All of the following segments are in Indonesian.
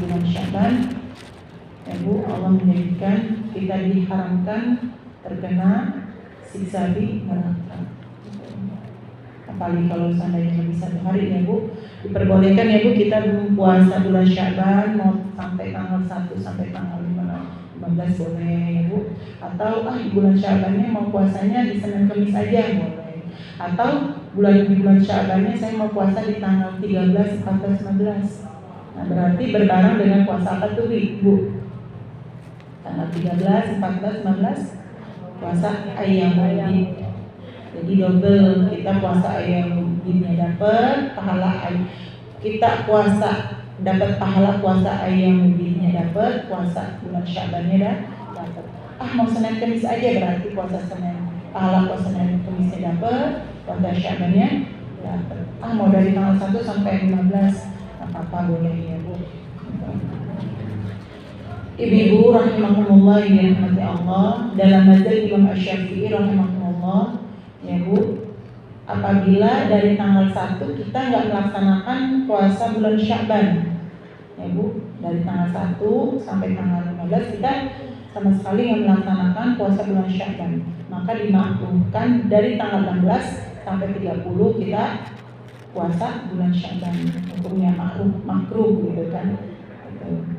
bulan Syaban, ya Bu, Allah menjadikan kita diharamkan terkena siksa di neraka. Apalagi kalau seandainya lebih 1 hari ya Bu, diperbolehkan ya Bu kita puasa bulan Syaban mau sampai tanggal 1 sampai tanggal 15 boleh ya Bu. Atau di bulan Syabannya mau puasanya di Senin Kamis aja boleh. Atau di bulan Syabannya saya mau puasa di tanggal 13, 14, 15. Nah berarti berbareng dengan puasa apa tuh Bu? Tanggal 13, 14, 15 puasa Ayyamul Bid. Jadi double, kita puasa Ayyamul Bidnya dapat pahala, kita puasa dapat pahala puasa Ayyamul Bidnya dapat, puasa bulan Syabannya dapat. Mau Senin Kamis aja berarti puasa Senin, pahala puasa Senin Kamisnya dapat, puasa Syabannya dapat. Mau dari tanggal 1 sampai 15 apa-apa boleh ya Bu. Ibu-ibu rahimahumullah yang dirahmati Allah, dalam mazhab Imam Asy-Syafi'i rahimahumullah ya Bu, apabila dari tanggal 1 kita nggak melaksanakan puasa bulan Syaban ya Bu, dari tanggal 1 sampai tanggal 15 kita sama sekali nggak melaksanakan puasa bulan Syaban, maka dimakruhkan dari tanggal 16 sampai 30 kita puasa bulan Syaban. Hukumnya makruh gitu kan,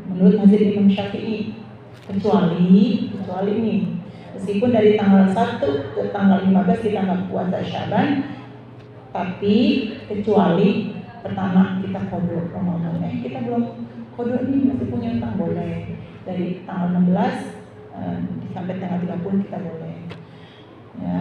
menurut mazhab Imam Syafi'i, kecuali ini, meskipun dari tanggal 1 ke tanggal 15 kita nggak puasa Syaban, tapi kecuali pertama kita qadha Ramadan, kita belum qadha nih, masih punya utang, boleh dari tanggal 16 sampai tanggal 30 kita boleh ya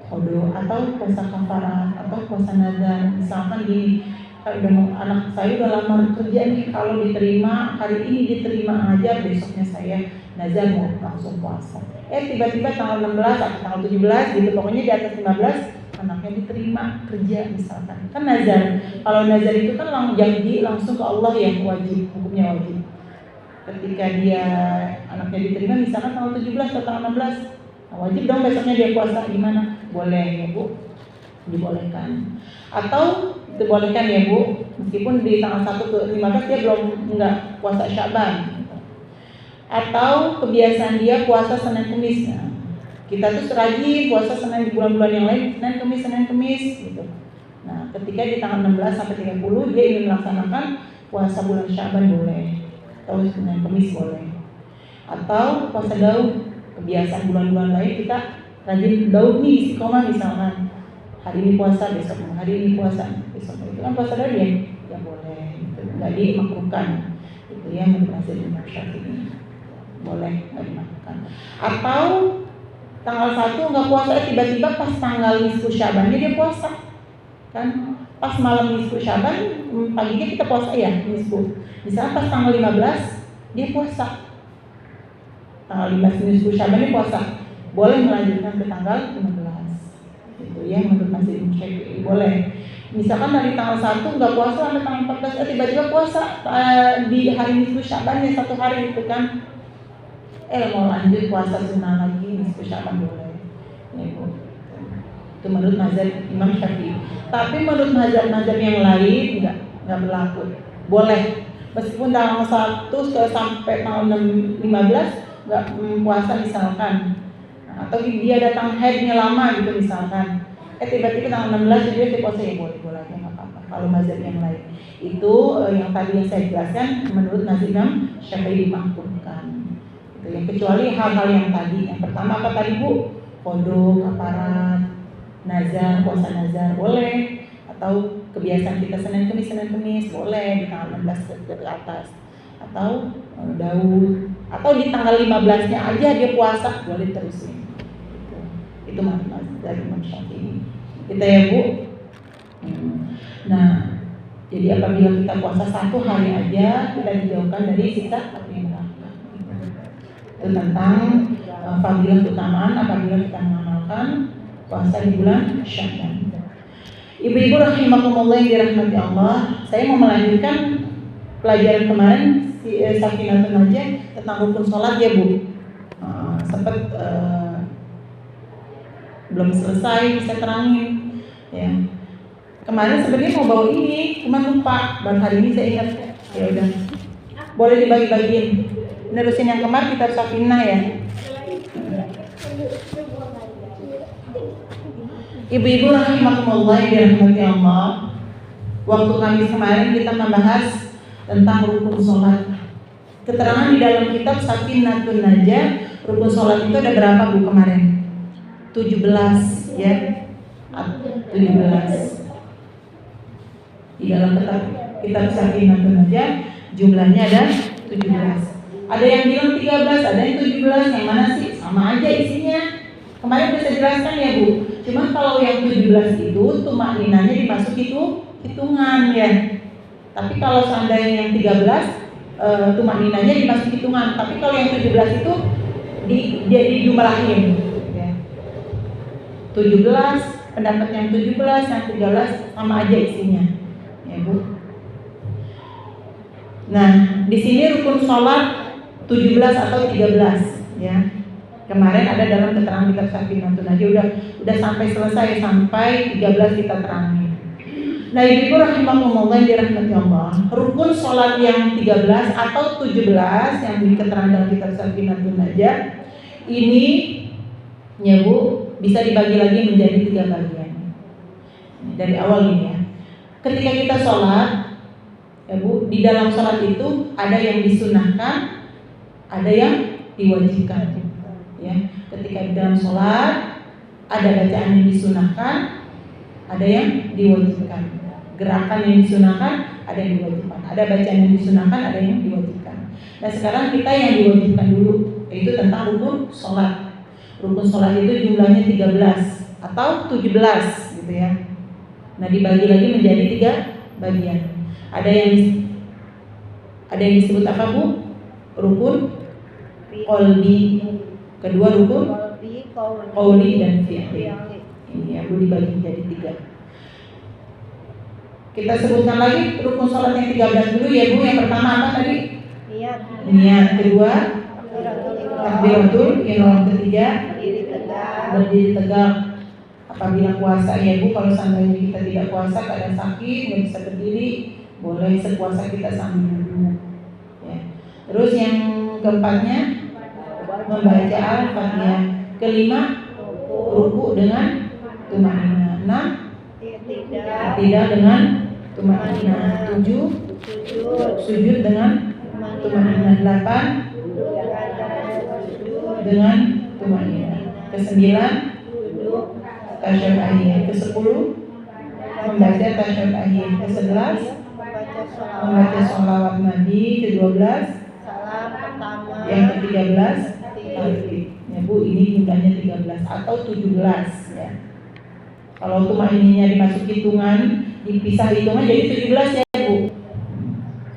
qadha, atau puasa kafarat atau puasa nazar. Misalkan gini, anak saya udah lama kerja nih, kalau diterima hari ini diterima aja, besoknya saya nazar mau langsung puasa. Tiba-tiba tanggal 16 atau tanggal 17 gitu, pokoknya di atas 15 anaknya diterima kerja misalkan. Kan nazar, kalau nazar itu kan janji langsung ke Allah yang wajib, hukumnya wajib. Ketika dia anaknya diterima misalkan tanggal 17 atau tanggal 16, wajib dong besoknya dia puasa, gimana? Boleh ya Bu, dibolehkan. Atau dibolehkan ya Bu, meskipun di tanggal 1 ke 15 dia nggak puasa Syaban, atau kebiasaan dia puasa Senin Kamis. Nah, kita tuh rajin puasa Senin di bulan-bulan yang lain, Senin Kamis gitu. Nah, ketika di tanggal 16 sampai 30 dia ingin melaksanakan puasa bulan Syaban boleh, atau Senin Kamis boleh. Atau puasa Daud, kebiasaan bulan-bulan lain kita rajin Daud nih, istiqomah misalkan. Hari ini puasa, besok hari ini puasa, besok itu kan puasa Daud ya boleh, gitu. Nggak dimakruhkan. Itu ya menurut mazhab Imam Syafi'i. Boleh, nggak dimakruhkan. Atau tanggal 1 nggak puasa, tiba-tiba pas tanggal nisfu Syabannya dia puasa. Kan pas malam nisfu Syaban, paginya kita puasa ya nisfu. Misalnya pas tanggal 15 dia puasa. Tanggal 15 nisfu Syabannya puasa. Boleh melanjutkan ke tanggal 15. Itu ya menurut mazhab Imam Syafi'i boleh. Misalkan dari tanggal 1 nggak puasa sampai tanggal 14, tiba-tiba puasa di hari nisfu Syabannya 1 hari itu kan. Mau lanjut puasa sunnah lagi nisfu Syaban boleh. Ya Bu. Itu menurut mazhab Imam Syafi'i. Tapi menurut mazhab yang lain nggak berlaku. Boleh. Meskipun tanggal 1 sampai tanggal 15 nggak puasa misalkan. Atau dia datang haidnya lama gitu misalkan, tiba-tiba tanggal 16 dia puasa, ya boleh aja nggak apa-apa. Kalau mazhab yang lain itu yang tadi yang saya jelaskan menurut mazhab Imam Syafi'i dimakruhkan. Itu yang kecuali hal-hal yang tadi. Yang pertama apa tadi Bu? Qadha, kafarat, nazar, puasa nazar boleh. Atau kebiasaan kita Senin Kamis boleh di tanggal 16 ke atas. Atau Daud, atau di tanggal 15-nya aja dia puasa, boleh terusin. Itu mazhab dari Imam Syafi'i. Kita ya Bu. Nah, jadi apabila kita puasa 1 hari aja, kita dijauhkan dari siksa api neraka. Itu tentang fadilah keutamaan apabila kita mengamalkan puasa di bulan Syaban. Ibu-ibu rahimakumullah yang dirahmati Allah, saya mau melanjutkan pelajaran kemarin Safinatun Najah tentang rukun sholat ya Bu. Sempat belum selesai bisa terangin ya. Kemarin sebenarnya mau bawa ini, cuma lupa. Baru hari ini saya ingat. Ya udah. Boleh dibagi-bagiin. Nerusin yang kemarin kitab Safinah ya. Ibu-ibu rahimakumullah dirahmati Allah. Waktu Kamis kemarin kita membahas tentang rukun sholat. Keterangan di dalam kitab Safinatun Najah, rukun sholat itu ada berapa Bu kemarin? 17 ya. 17. Di dalam kitab Safinatun Najah jumlahnya ada 17. Ada yang bilang 13, ada yang 17. Yang mana sih? Sama aja isinya. Kemarin bisa jelaskan ya Bu. Cuma kalau yang 17 itu tumakninanya dimasuk itu hitungan ya. Tapi kalau seandainya yang 13 tumakninanya dimasuk hitungan. Tapi kalau yang 17 itu jadi jumlahin ya. 17, pendapat yang 17, yang 13 sama aja isinya. Ya Bu. Nah, di sini rukun sholat 17 atau 13 ya. Kemarin ada dalam keterangan kitab Safinatun Najah udah sampai selesai sampai 13 kita terangin. Nah, ibu rahimakumullah yang dirahmati Allah, rukun sholat yang 13 atau 17 yang di keterangan dalam kitab Safinatun Najah ini ya Bu bisa dibagi lagi menjadi 3 bagian. Dari awal ini ya. Ketika kita sholat ya Bu, di dalam sholat itu ada yang disunahkan, ada yang diwajibkan. Ya, ketika di dalam sholat ada bacaan yang disunahkan, ada yang diwajibkan. Gerakan yang disunahkan, ada yang diwajibkan. Ada bacaan yang disunahkan, ada yang diwajibkan. Nah sekarang kita yang diwajibkan dulu, yaitu tentang rukun sholat. Rukun sholat itu jumlahnya 13 atau 17 gitu ya. Nah dibagi lagi menjadi 3 bagian. Ada yang disebut apa Bu? Rukun qalbi. Kedua rukun qauli dan fi'li. Ini ya Bu dibagi menjadi 3. Kita sebutkan lagi rukun sholat yang 13 dulu ya Bu. Yang pertama apa tadi? Niat. Kedua takbiratul ihram. Ketiga berdiri tegak. Apabila puasa ya Bu, kalau seandainya kita tidak puasa, keadaan sakit, nggak bisa berdiri, boleh sepuasa kita sambil duduk. Ya. Terus yang keempatnya membaca Al-Fatihah. Kelima ruku dengan tumakninah. 6 tidak dengan tumakninah. 7 sujud dengan tumakninah. 8 dengan tumakninah. Ke-9 tasyahud akhir. Ke-10 membaca tasyahud akhir. Ke-11 membaca sholawat Nabi. Ke-12 salam pertama. Yang ke-13 takbir. Ya Bu, ini jumlahnya 13 atau 17 ya. Kalau tumakninahnya dimasuk hitungan, dipisah hitungan jadi 17 ya Bu.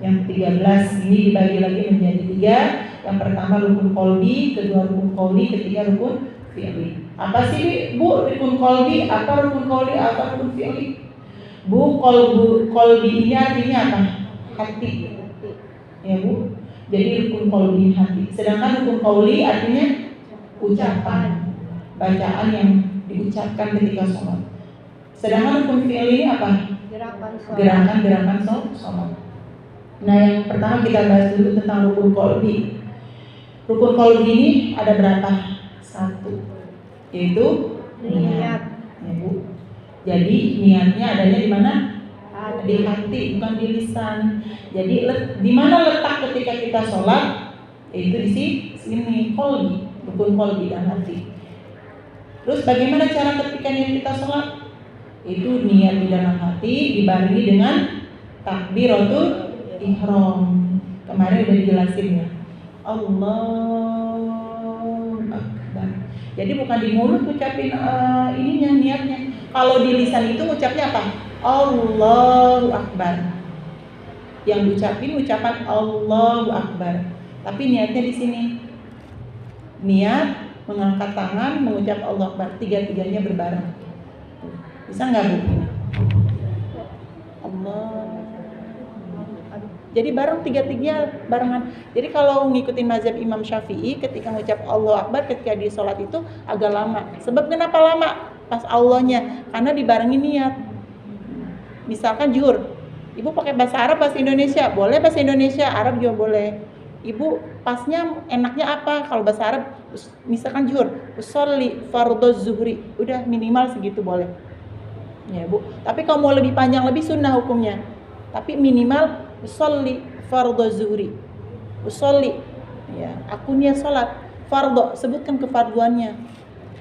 Yang 13 ini dibagi lagi menjadi 3. Yang pertama rukun qalbi, kedua rukun qauli, ketiga rukun fi'li. Apa sih Bu rukun qalbi? Apa rukun qauli? Apa rukun fi'li? Bu, qalbi ini artinya apa? Hati. Ya Bu. Jadi rukun qalbi hati. Sedangkan rukun qauli artinya ucapan, bacaan yang diucapkan ketika sholat. Sedangkan rukun fi'li ini apa? Gerakan sholat. Nah yang pertama kita bahas dulu tentang rukun qalbi. Rukun qalbi ini ada berapa? 1, yaitu niat. Ya Bu. Jadi niatnya adanya di mana? Di hati, bukan di lisan. Jadi di mana letak ketika kita sholat? Yaitu di sini qalbi, rukun qalbi dan hati. Terus bagaimana cara ketika niat kita sholat? Itu niat di dalam hati dibarengi dengan takbiratul ihram. Kemarin udah dijelasin ya. Allahu Akbar. Jadi bukan di mulut ucapin ininya niatnya. Kalau di lisan itu ucapnya apa? Allahu Akbar. Yang diucapin ucapan Allahu Akbar. Tapi niatnya di sini. Niat mengangkat tangan, mengucap Allahu Akbar, 3-tiganya berbareng. Bisa nggak Bu? Allah. Jadi bareng 3-3 barengan. Jadi kalau ngikutin mazhab Imam Syafi'i, ketika mengucap Allahu Akbar ketika di sholat itu agak lama. Sebab kenapa lama? Pas Allahnya, karena dibarengi niat. Misalkan zuhur, Ibu pakai bahasa Arab, bahasa Indonesia, boleh bahasa Indonesia, Arab juga boleh. Ibu pasnya enaknya apa? Kalau bahasa Arab, misalkan zuhur, usolli fardhu zuhri, udah minimal segitu boleh. Ya Bu. Tapi kalau mau lebih panjang, lebih sunnah hukumnya. Tapi minimal usolli fardhu zuhri. Usolli, ya, aku niat sholat. Fardhu, sebutkan kefarduannya.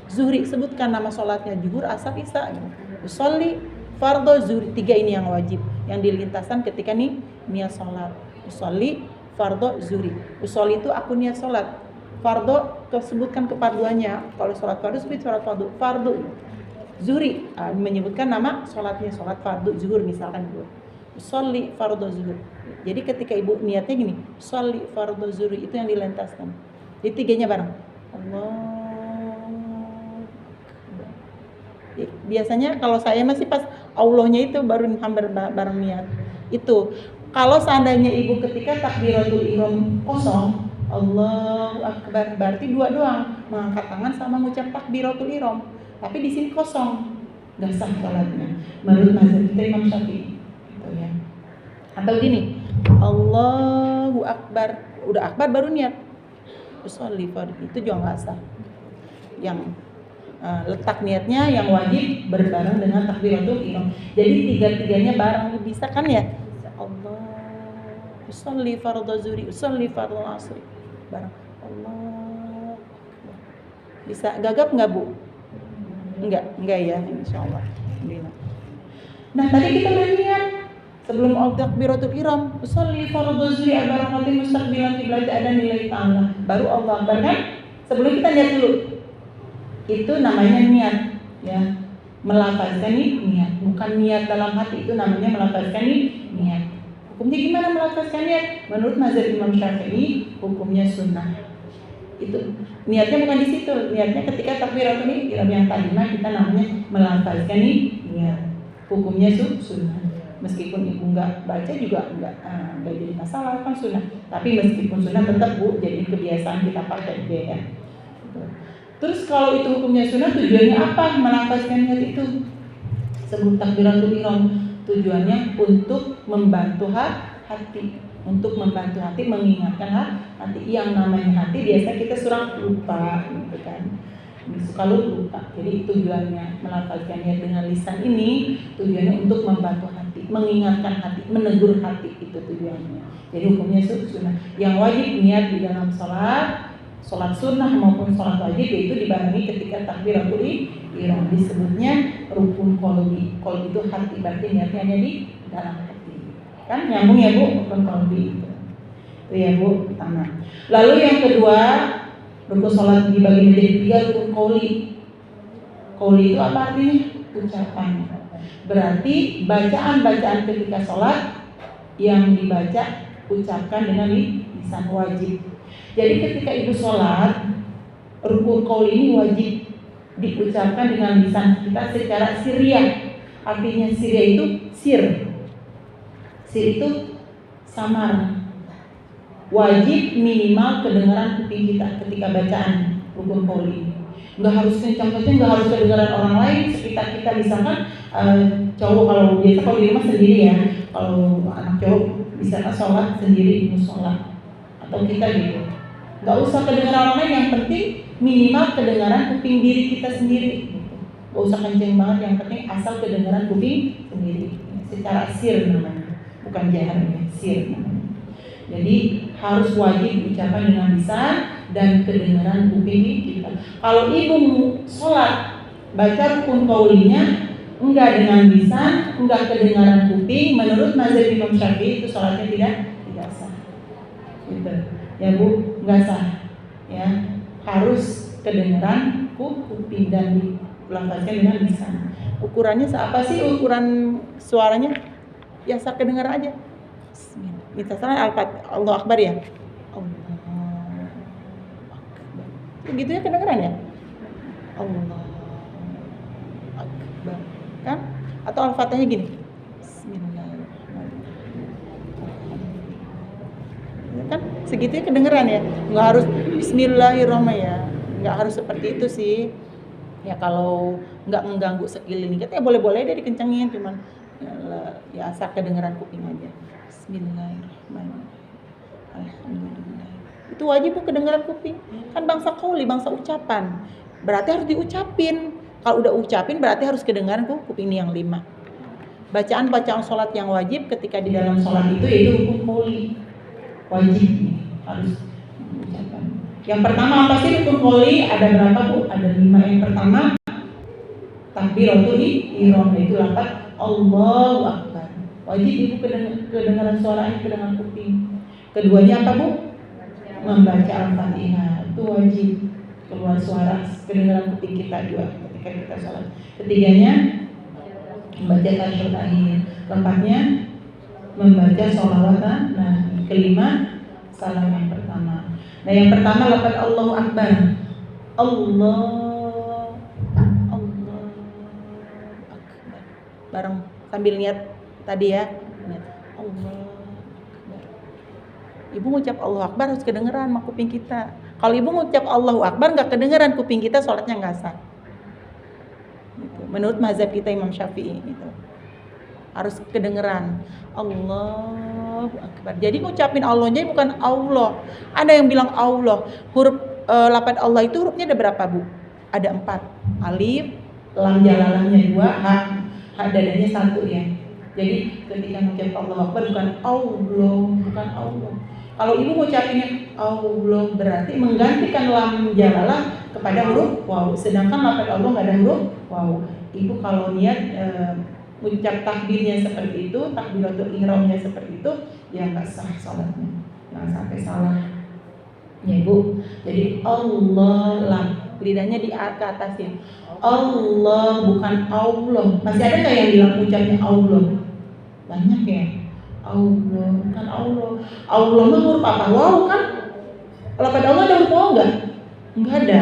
Zuhri, sebutkan nama sholatnya. Zuhur, asar, isya. Usolli fardhu zuhri, 3 ini yang wajib, yang dilintasan ketika nih niat sholat. Usolli fardhu zuhri. Usolli itu aku niat sholat. Fardhu, sebutkan kefarduannya. Kalau sholat fardu, sebut sholat fardu. Fardu zuhri, menyebutkan nama sholatnya, sholat fardu zuhur misalkan Bu. Usolli fardhu zuhur. Jadi ketika ibu niatnya gini, usolli fardhu zuhri, itu yang dilentaskan. Jadi 3-nya bareng. Allah. Biasanya kalau saya masih pas Allahnya itu baru hampir bareng niat. Itu. Kalau seandainya ibu ketika takbiratul ihram kosong, Allahu Akbar, berarti 2 doang, mengangkat tangan sama mengucap takbiratul ihram. Tapi di sini kosong, nggak sah sholatnya. Menurut mazhab kita Imam Syafi'i, gitu ya. Atau gini, Allahu Akbar, udah akbar baru niat, usolli fardhu, itu juga nggak sah. Yang letak niatnya yang wajib berbareng dengan takbiratul ihram. Jadi 3-tiganya bareng, bisa kan ya? Allah, usolli fardhu zuhri, usolli fardhu asri, bareng. Allah, bisa gagap nggak Bu? Enggak ya, insyaallah. Nah, tadi kita udah niat sebelum takbiratul ihram, usolli fardhu zuhri al-barakati mustaqbilan qiblat ada nilai ta'ala. Baru Allah Akbar kan? Sebelum kita niat dulu. Itu namanya niat, ya. Melafazkan niat, bukan niat dalam hati, itu namanya melafazkan niat. Hukumnya gimana melafazkan niat? Menurut mazhab Imam Syafi'i, hukumnya sunnah. Itu niatnya bukan di situ, niatnya ketika takbiratul ihram yang tadi kita namanya melafazkan niat. Hukumnya sunnah. Meskipun ibu nggak baca juga nggak jadi masalah, kan sunnah. Tapi meskipun sunnah tetap Bu, jadi kebiasaan kita pakai dia ya. Terus kalau itu hukumnya sunnah, tujuannya apa melafazkan niat itu? Sebelum takbiratul ihram, tujuannya untuk membantu hati, untuk membantu hati, mengingatkan hati. Yang namanya hati biasa kita suka lupa, gitu kan? Suka lupa. Jadi tujuannya melafazkan niat dengan lisan ini, tujuannya untuk membantu hati, mengingatkan hati, menegur hati, itu tujuannya. Jadi hukumnya sunnah. Yang wajib niat di dalam sholat sunnah maupun sholat wajib, yaitu dibarengi ketika takbiratul ihram, disebutnya rukun qalbi. Qalbi itu hati, berarti niatnya ada di dalam hati. Kan nyambung ya Bu, rukun qalbi itu ya Bu, pertama. Lalu yang kedua, rukun sholat dibagi menjadi 3 rukun qauli. Qauli itu apa artinya? Ucapan. Berarti bacaan-bacaan ketika sholat yang dibaca ucapkan dengan lisan wajib. Jadi ketika ibu sholat, rukun qauli ini wajib diucapkan dengan lisan kita secara sirriyah. Artinya sirriyah itu sir itu samar. Wajib minimal kedengaran kuping kita ketika bacaan rukun qauli. Nggak harus kencang-kencang, nggak harus kedengaran orang lain. Sekitar kita misalkan cowok, kalau biasa kalau di rumah sendiri ya, kalau anak cowok bisa sholat sendiri di musola atau kita gitu. Nggak usah kedengaran orang lain, yang penting minimal kedengaran kuping diri kita sendiri. Nggak usah kenceng banget, yang penting asal kedengaran kuping sendiri. Secara sir namanya, bukan jahar ya, sir namanya. Jadi harus wajib diucapkan dengan lisan dan kedengaran kuping kita. Kalau ibu sholat baca rukun qaulinya enggak dengan lisan, enggak kedengaran kuping, menurut mazhab Imam Syafi'i itu sholatnya tidak sah. Gitu. Ya Bu, enggak sah. Ya, harus kedengaran kuping dan dilafazkan dengan lisan. Ukurannya apa sih ukuran suaranya? Ya sah kedengaran aja. Misalnya Allah Akbar ya. Allah Akbar. Gitu ya kedengaran ya? Allah Akbar. Kan? Atau Al-Fatihahnya gini. Bismillahirrahmanirrahim. Kan segitunya kedengeran ya. Nggak harus Bismillahirrahmanirrahim ya. Nggak harus seperti itu sih. Ya kalau nggak mengganggu sekeliling kita ya boleh-boleh deh dikencengin, cuman Ya asal kedengeran kuping aja. Bismillahirrahmanirrahim. Alhamdulillah. Itu wajib Bu kedengeran kuping. Kan bangsa qauli, bangsa ucapan. Berarti harus diucapin. Kalau udah ucapin berarti harus kedengaran kuping ini yang 5. Bacaan sholat yang wajib ketika di dalam sholat itu yaitu rukun qauli. Wajib harus diucapkan. Yang pertama apa sih rukun qauli? Ada berapa Bu? Ada 5. Yang pertama takbiratul ihram, itu lafaz Allahu Akbar. Wajib Ibu kedengaran suaranya, kedengaran kuping. Keduanya apa Bu? Membaca Al-Fatihah. Itu wajib keluar suara, kedengaran kuping kita juga ketika kita sholat. Ketiganya membaca tasyahud akhir. Keempatnya membaca sholawat nabi. Kelima salam yang pertama. Nah yang pertama lafaz Allahu Akbar. Allah Akbar. Bareng sambil niat tadi ya. Niat Allah Akbar. Ibu ngucap Allahu Akbar harus kedengeran sama kuping kita. Kalau ibu ngucap Allahu Akbar nggak kedengeran kuping kita, sholatnya nggak sah. Gitu. Menurut mazhab kita Imam Syafi'i gitu. Harus kedengeran Allahu Akbar. Jadi ngucapin Allahnya bukan Allah. Ada yang bilang Allah. Huruf lafaz Allah itu hurufnya ada berapa Bu? Ada 4. Alif, lam jalalahnya 2, ha dadanya 1 ya. Jadi ketika ngucap Allahu Akbar bukan Allah, bukan Allah. Kalau ibu ngucapinnya Allah berarti menggantikan lam jalalah kepada huruf waw. Sedangkan lafaz Allah nggak ada huruf waw. Ibu kalau niat ucap takbirnya seperti itu, takbiratul ihramnya seperti itu, ya nggak sah salatnya. Jangan sampai salah. Ya Bu. Jadi Allah lam lidahnya di atas ya. Allah bukan Allah. Masih ada nggak yang bilang ucapnya Allah? Banyak ya. Allah bukan Allah. Allah mah huruf apa? Wow kan? Kalau pada Allah ada huruf wow nggak? Nggak ada.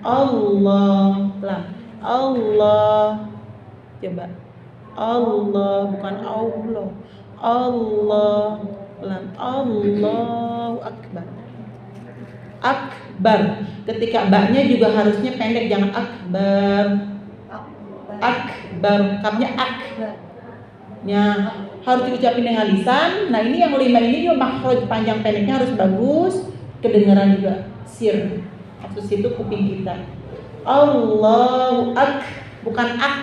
Allah lam. Allah. Coba. Allah bukan Allah. Allah lam. Allahu Akbar. Akbar. Ketika baknya juga harusnya pendek, jangan akbar. Akbar. Kamnya ak. Ya, harus diucapin dengan lisan. Nah ini yang 5 ini juga makhraj panjang pendeknya harus bagus. Kedengaran juga sir. Maksud itu kuping kita. Allahu ak. Bukan ak.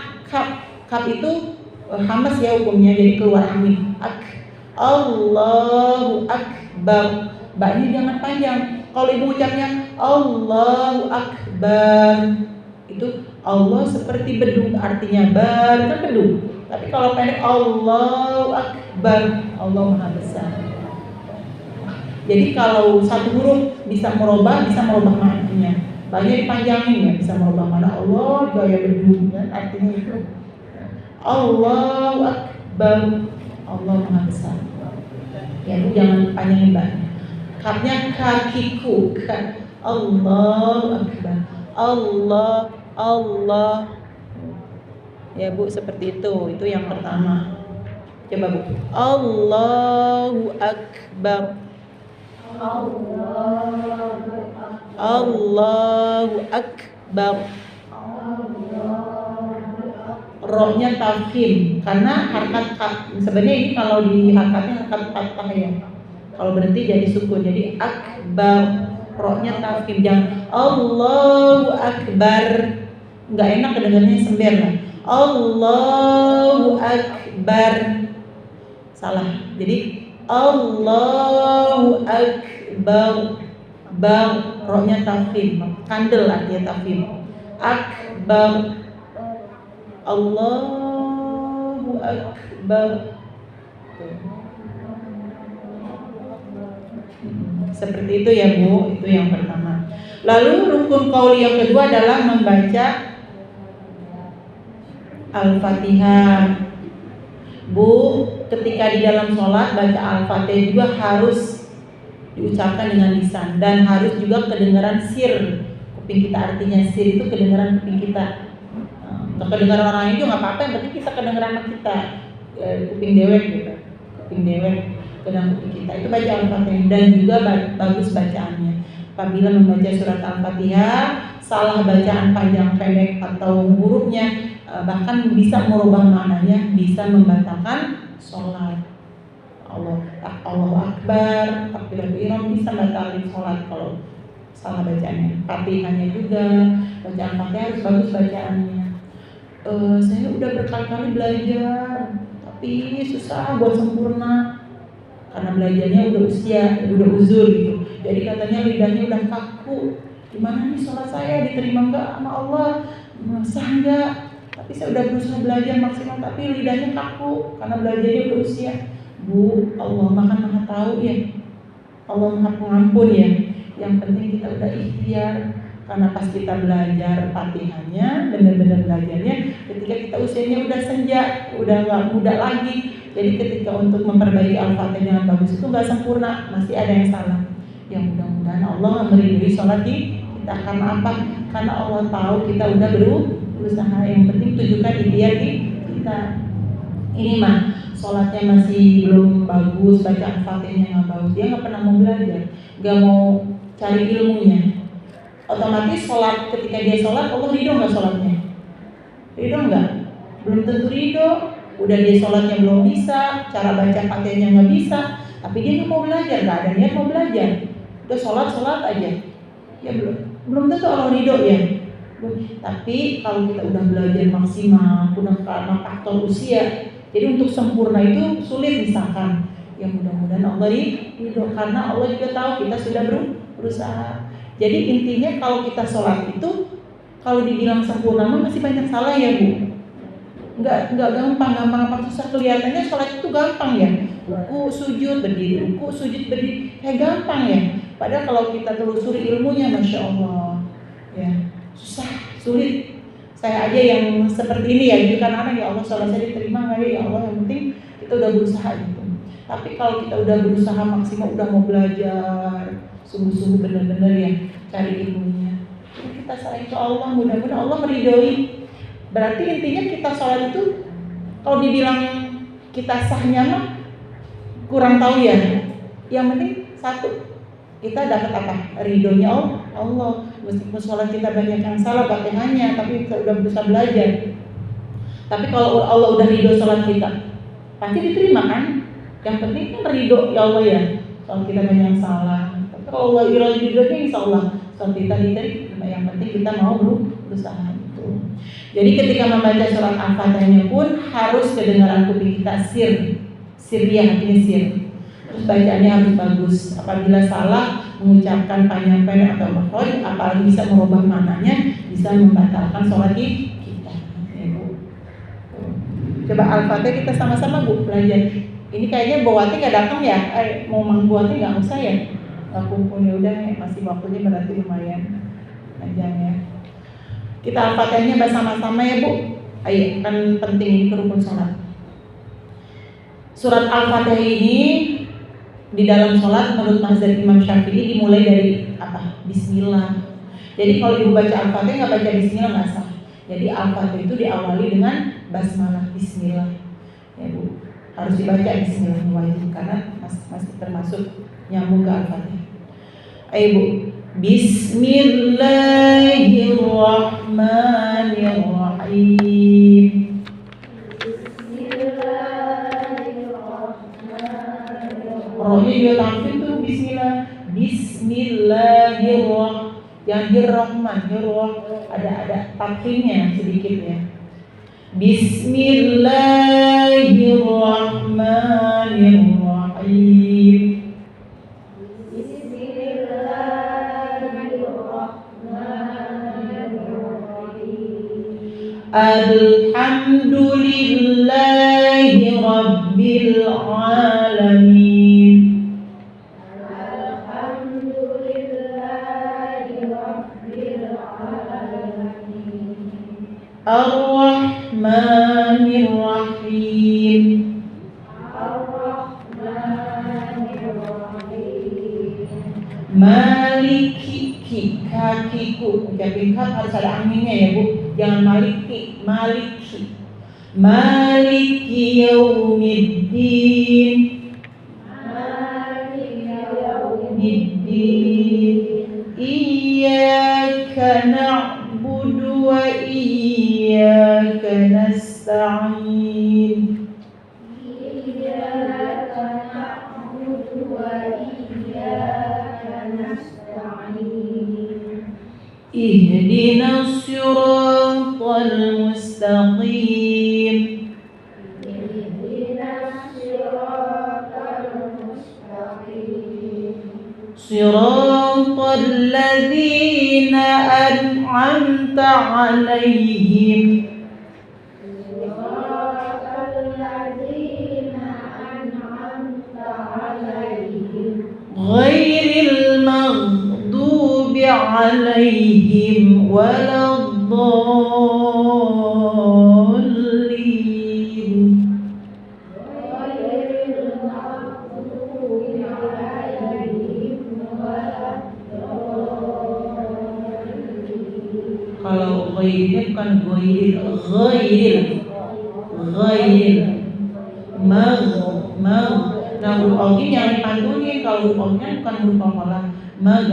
Kap itu hamas ya hukumnya, jadi keluar angin. Ak. Allahu Akbar. Baknya jangan panjang. Kalau ibu ucapnya Allahu Akbar, itu Allah seperti bedung, artinya bar kan bedung. Tapi kalau pendek Allahu Akbar, Allah Maha Besar. Jadi kalau satu huruf bisa merubah maknanya. Banyak dipanjangin ya, bisa merubah mana Allah gaya bedung kan artinya itu. Allahu Akbar, Allah Maha Besar. Ya Bu, jangan panjangin banyak. Kapnya kakiku kan. Allahu Akbar. Allah. Ya Bu, seperti itu. Itu yang pertama. Coba Bu. Allahu Akbar. Allahu Akbar. Rohnya tafkhim karena harkat sebenarnya ini kalau di harkatnya harkat fathah ya. Kalau berhenti jadi sukun, jadi akbar, rohnya tafkhim. Jangan Allahu Akbar, nggak enak kedengarannya sember lah. Allahu Akbar, salah. Jadi Allahu Akbar, bang, rohnya tafkhim, kandel artinya tafkhim. Akbar, Allahu Akbar. Seperti itu ya Bu, itu yang pertama. Lalu rukun qauli yang kedua adalah membaca Al-Fatihah. Bu, ketika di dalam sholat baca Al-Fatihah juga harus diucapkan dengan lisan dan harus juga kedengaran sir kuping kita, artinya sir itu kedengaran kuping kita. Kedengaran orang lain juga nggak apa-apa, yang penting kita kedengaran kita, kuping dewek gitu, kuping dewek. Dalam kuping kita itu baca Al-Fatihah dan juga bagus bacaannya. Apabila membaca surat Al-Fatihah salah bacaan panjang pendek atau hurufnya bahkan bisa merubah maknanya, bisa membatalkan sholat. Allahu Akbar, takbiratul ihram bisa batalin sholat kalau salah bacaannya. Fatihahnya juga, bacaan Fatihah harus bagus bacaannya. Saya udah berkali-kali belajar, tapi susah buat sempurna karena belajarnya udah uzur gitu. Jadi katanya lidahnya udah kaku. Gimana nih sholat saya, diterima nggak sama Allah? Sah nggak? Tapi saya udah berusaha belajar maksimal, tapi lidahnya kaku karena belajarnya udah usia. Bu, Allah maha tahu ya, Allah maha pengampun ya. Yang penting kita udah ikhtiar. Karena pas kita belajar Fatihahnya, benar-benar belajarnya ketika kita usianya udah senja, udah nggak muda lagi. Jadi ketika untuk memperbaiki Al-Fatihah dengan bagus itu nggak sempurna, masih ada yang salah. Yang mudah-mudahan Allah meridhoi sholat kita. Karena apa? Karena Allah tahu kita udah berusaha. Yang penting tunjukkan ikhtiar kita. Ini mah sholatnya masih belum bagus, bacaan Fatihahnya nggak bagus, dia nggak pernah mau belajar, nggak mau cari ilmunya. Otomatis sholat, ketika dia sholat, Allah ridho nggak sholatnya? Ridho nggak? Belum tentu ridho. Udah dia sholatnya belum bisa, cara baca Fatihahnya nggak bisa, tapi dia nggak mau belajar, nggak ada niat mau belajar. Udah sholat aja, ya belum tentu Allah ridho ya. Tapi kalau kita udah belajar maksimal, udah karena faktor usia, jadi untuk sempurna itu sulit misalkan. Ya mudah-mudahan Allah ridho, karena Allah juga tahu kita sudah berusaha. Jadi intinya kalau kita sholat itu, kalau dibilang sempurna masih banyak salah ya Bu. Nggak gampang apa susah, kelihatannya sholat itu gampang ya. Ruku sujud berdiri, ruku sujud berdiri, kayak gampang ya. Padahal kalau kita telusuri ilmunya, masya Allah, ya susah, sulit. Saya aja yang seperti ini ya, jadi karena ya Allah sholat saya diterima nggak ya Allah, yang penting kita udah berusaha gitu. Tapi kalau kita udah berusaha maksimal, udah mau belajar sungguh-sungguh benar-benar ya cari ilmunya, kita serahin ke Allah, mudah-mudahan Allah meridhoi. Berarti intinya kita sholat itu kalau dibilang kita sahnya mah kurang tahu ya. Yang penting satu, kita dapat apa? Ridhonya Allah. Meskipun sholat kita banyak yang salah Fatihahnya, tapi kita udah berusaha belajar. Tapi kalau Allah udah ridho sholat kita, pasti diterima kan? Yang penting kan ridho ya Allah ya. Sholat kita banyak yang salah, kalau Allah ridhonya insya Allah sholat kita diterima. Yang penting kita mau berusaha itu. Jadi ketika membaca surat Al-Fatihahnya pun harus kedengaran kuping kita sirriyah, artinya sir. Terus bacaannya harus bagus. Apabila salah mengucapkan panjang pendek atau makhraj, apalagi bisa merubah maknanya, bisa membatalkan sholat kita. Ya, Bu. Coba Al-Fatihah kita sama-sama Bu belajar. Ini kayaknya Bu Wati nggak datang ya? Mau Mang Bu Wati nggak usah ya? Kumpul ya udah, masih waktunya berarti lumayan panjang ya. Kita Al-Fatihahnya bersama-sama ya Bu. Ayo, kan penting ini rukun sholat. Surat Al-Fatihah ini di dalam sholat menurut mazhab Imam Syafi'i dimulai dari apa? Bismillah. Jadi kalau ibu baca Al-Fatihah nggak baca Bismillah nggak sah. Jadi Al-Fatihah itu diawali dengan basmalah, Bismillah. Ya Bu, harus dibaca Bismillah wajib karena masih termasuk nyambung ke Al-Fatihah. Ayo Bu, Bismillahirrahmanirrahim. Rohnya juga tampil tuh Bismillah. Bismillahirrahmanirrahim. Yang dirrahman, ada tampilnya sedikit ya. Bismillahirrahmanirrahim. Alhamdulillahi Rabbil Alamin. Ar-Rahmanir-Rahim. Maliki, kakiku. Ucapin kaf harus ada anginnya ya Bu. Jangan maliki, maliki. Maliki yaumiddin. Iyyaka na'budu wa iyyaka nasta'in. Iyyaka na'budu wa iyyaka nasta'in. Ihdinas siratal mustaqim. صراط الذين أنعمت عليهم غير المغضوب عليهم ولا الضالين. Kalau ghairnya bukan ghair. Mag. Nah, huruf alnya jangan dipantunin. Kalau huruf alnya bukan huruf hafalan. Mag,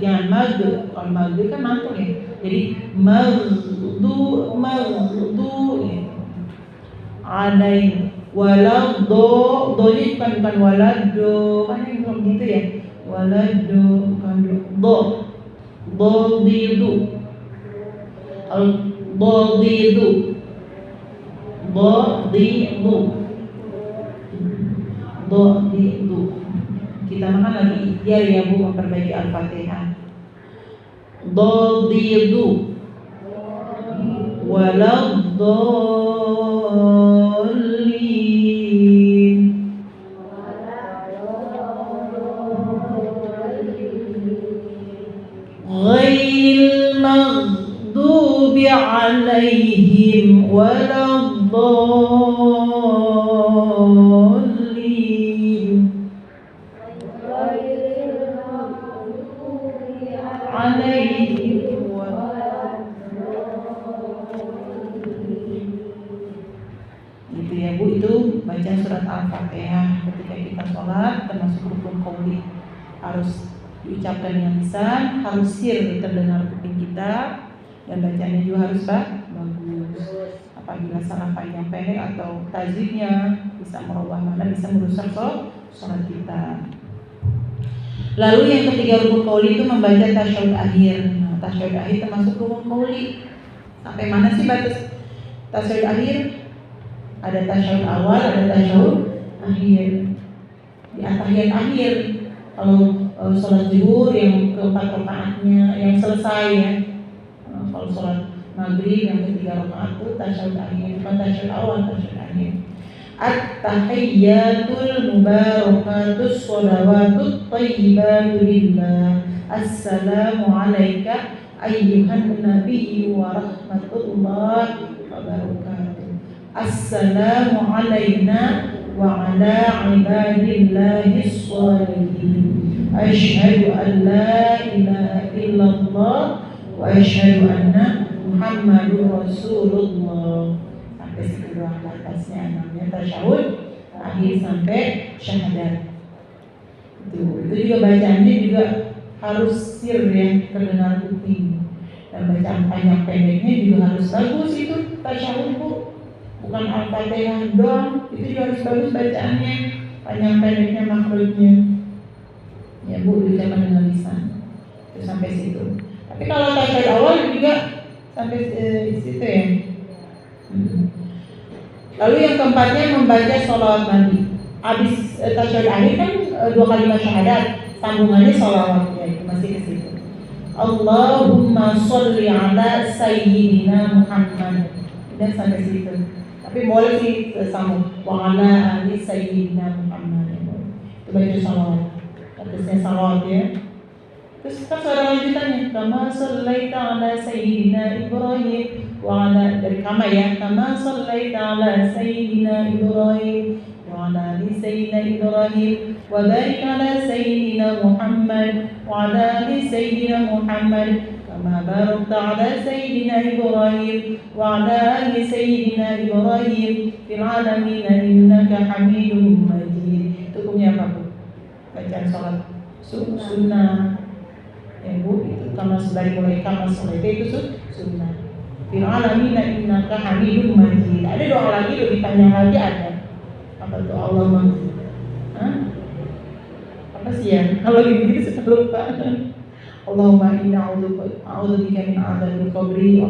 jangan mag. Kalau mag kan mantul ya. Jadi magdu ya. Adain walad do-nya bukan walad do. Kan yang belum gitu ya. Walad do bukan do. Dodidu. Dodidu. Kita makan lagi ikhtiar ya Bu, memperbaiki Al-Fatihah. Dodidu waladdallin. Ghairil maghdubi alaihim waladdallin. Alaihim gitu ya Bu, itu baca surat Al-Fatihah ketika kita sholat, termasuk rukun qauli. Harus diucapkan dengan lisan, harus sir terdengar kuping kita, dan bacanya juga harus bagus. Apabila salah panjang pendek atau tajwidnya bisa merubah makna, bisa merusak sholat kita. Lalu yang ketiga rukun qauli itu membaca tasyahud akhir. Nah, tasyahud akhir termasuk rukun qauli. Sampai mana sih batas tasyahud akhir? Ada tasyahud awal, ada tasyahud akhir. Di tahiyat akhir, kalau sholat zuhur yang keempat rakaatnya yang selesai ya. Kalau sholat maghrib yang ketiga rakaat itu tasyahud akhir, bukan tasyahud awal, tasyahud akhir. At-tahiyyatul mubarakatus sholawatut thayyibatu lillah. Assalamu alayka ayyuhan nabiyyu wa rahmatullahi wa barakatuh. Assalamu alayna wa ala ibadillahis sholihin. Asyhadu an la ilaha illallah wa asyhadu anna Muhammadur Rasulullah. Sampai kedua batasnya namanya tasyahud akhir sampai syahadat. Itu juga bacaannya juga harus sir ya, terdengar kuping. Dan bacaan panjang pendeknya juga harus bagus. Itu tasyahud Bu, bukan Al-Fatihah doang, itu juga harus bagus bacaannya, panjang pendeknya, makhrajnya. Ya Bu, diucapkan dengan lisan. Itu sampai situ. Tapi kalau tasyahud awal juga sampai situ ya. Lalu yang keempatnya membaca sholawat Nabi. Habis tasyahud akhir kan 2 kalimat syahadat, sambungannya sholawatnya itu masih ke situ. Allahumma sholli ala sayyidina Muhammad. Dan sampai situ. Tapi boleh sih sambung wa ala ali sayyidina Muhammad. Itu baca sholawat. Atasnya sholawat ya. Terus kan suara lanjutannya kama shallaita ala sayyidina Ibrahim wa ala, dari kama ya, kama shallaita ala sayyidina Ibrahim wa ala ali sayyidina Ibrahim wa barik ala sayyidina Muhammad wa ala ali sayyidina Muhammad kama barakta ala sayyidina Ibrahim wa ala ali sayyidina Ibrahim fil alamin innaka Hamidum Majid. Itu hukumnya apa Bu? Bacaan salat sunnah ya Bu, itu kama dari mulai kama sholat itu sunnah. fil alamin innaka hamidum majid. Ada doa lagi lebih panjang lagi ada. Apa tuh Allahumma? Hah? Apa sih ya? Kalau gitu suka lupa. Allahumma inna a'udzubika min adzabil qabri wa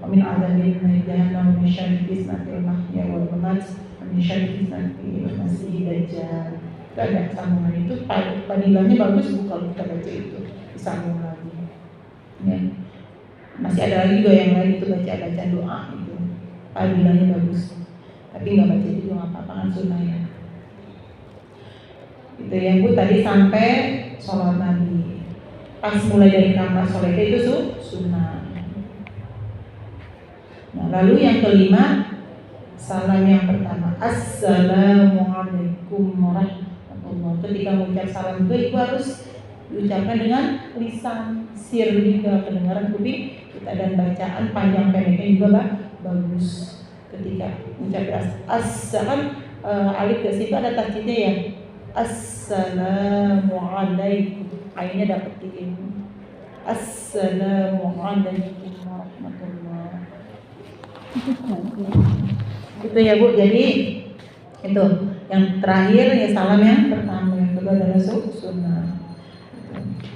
min adzabil jahannam wa min syarri fitnatil mahya wal mamat wa min syarri fitnatil masiihid dajjal. Itu ada sambungan itu, panggilannya bagus bu kalau kita baca itu disambung lagi. Ya. Masih ada lagi juga yang lain itu baca doa itu, panggilannya bagus. Tapi nggak baca itu nggak apa-apa kan sunnah ya. Itu ya bu tadi sampai sholat Nabi. Pas mulai dari kamar sholat itu sunnah. Nah, lalu yang kelima, salam yang pertama, Assalamualaikum warahmatullahi. Ketika mengucap salam itu harus diucapkan dengan lisan, sir juga kedengaran kuping kita, dan bacaan panjang pendeknya juga bagus. Ketika mengucap assalam, alif ke situ ada tasjidnya ya. Assalamualaikum, ainnya dapetin. Assalamualaikum warahmatullahi. Itu ya bu, jadi itu yang terakhir ya salam yang pertama, yang kedua adalah sunnah.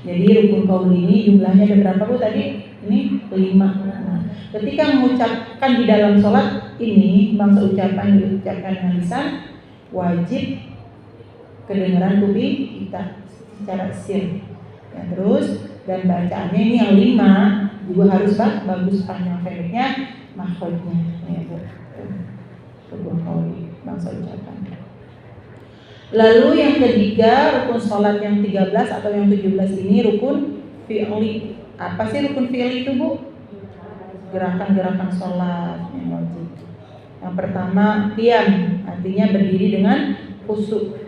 Jadi rukun qaul ini jumlahnya ada berapa bu tadi? Ini 5. Nah, ketika mengucapkan di dalam sholat ini, bangsa ucapan diucapkan dengan lisan, wajib kedengaran kuping kita secara sir. Ya, terus dan bacaannya ini yang 5 juga harus bagus panjang pendeknya, makhrajnya ya bu. Rukun qaul bangsa ucapan. Lalu yang ketiga, rukun sholat yang 13 atau yang 17 ini rukun fi'li. Apa sih rukun fi'li itu bu? Gerakan-gerakan sholat yang wajib. Yang pertama, qiyam, artinya berdiri dengan khusyuk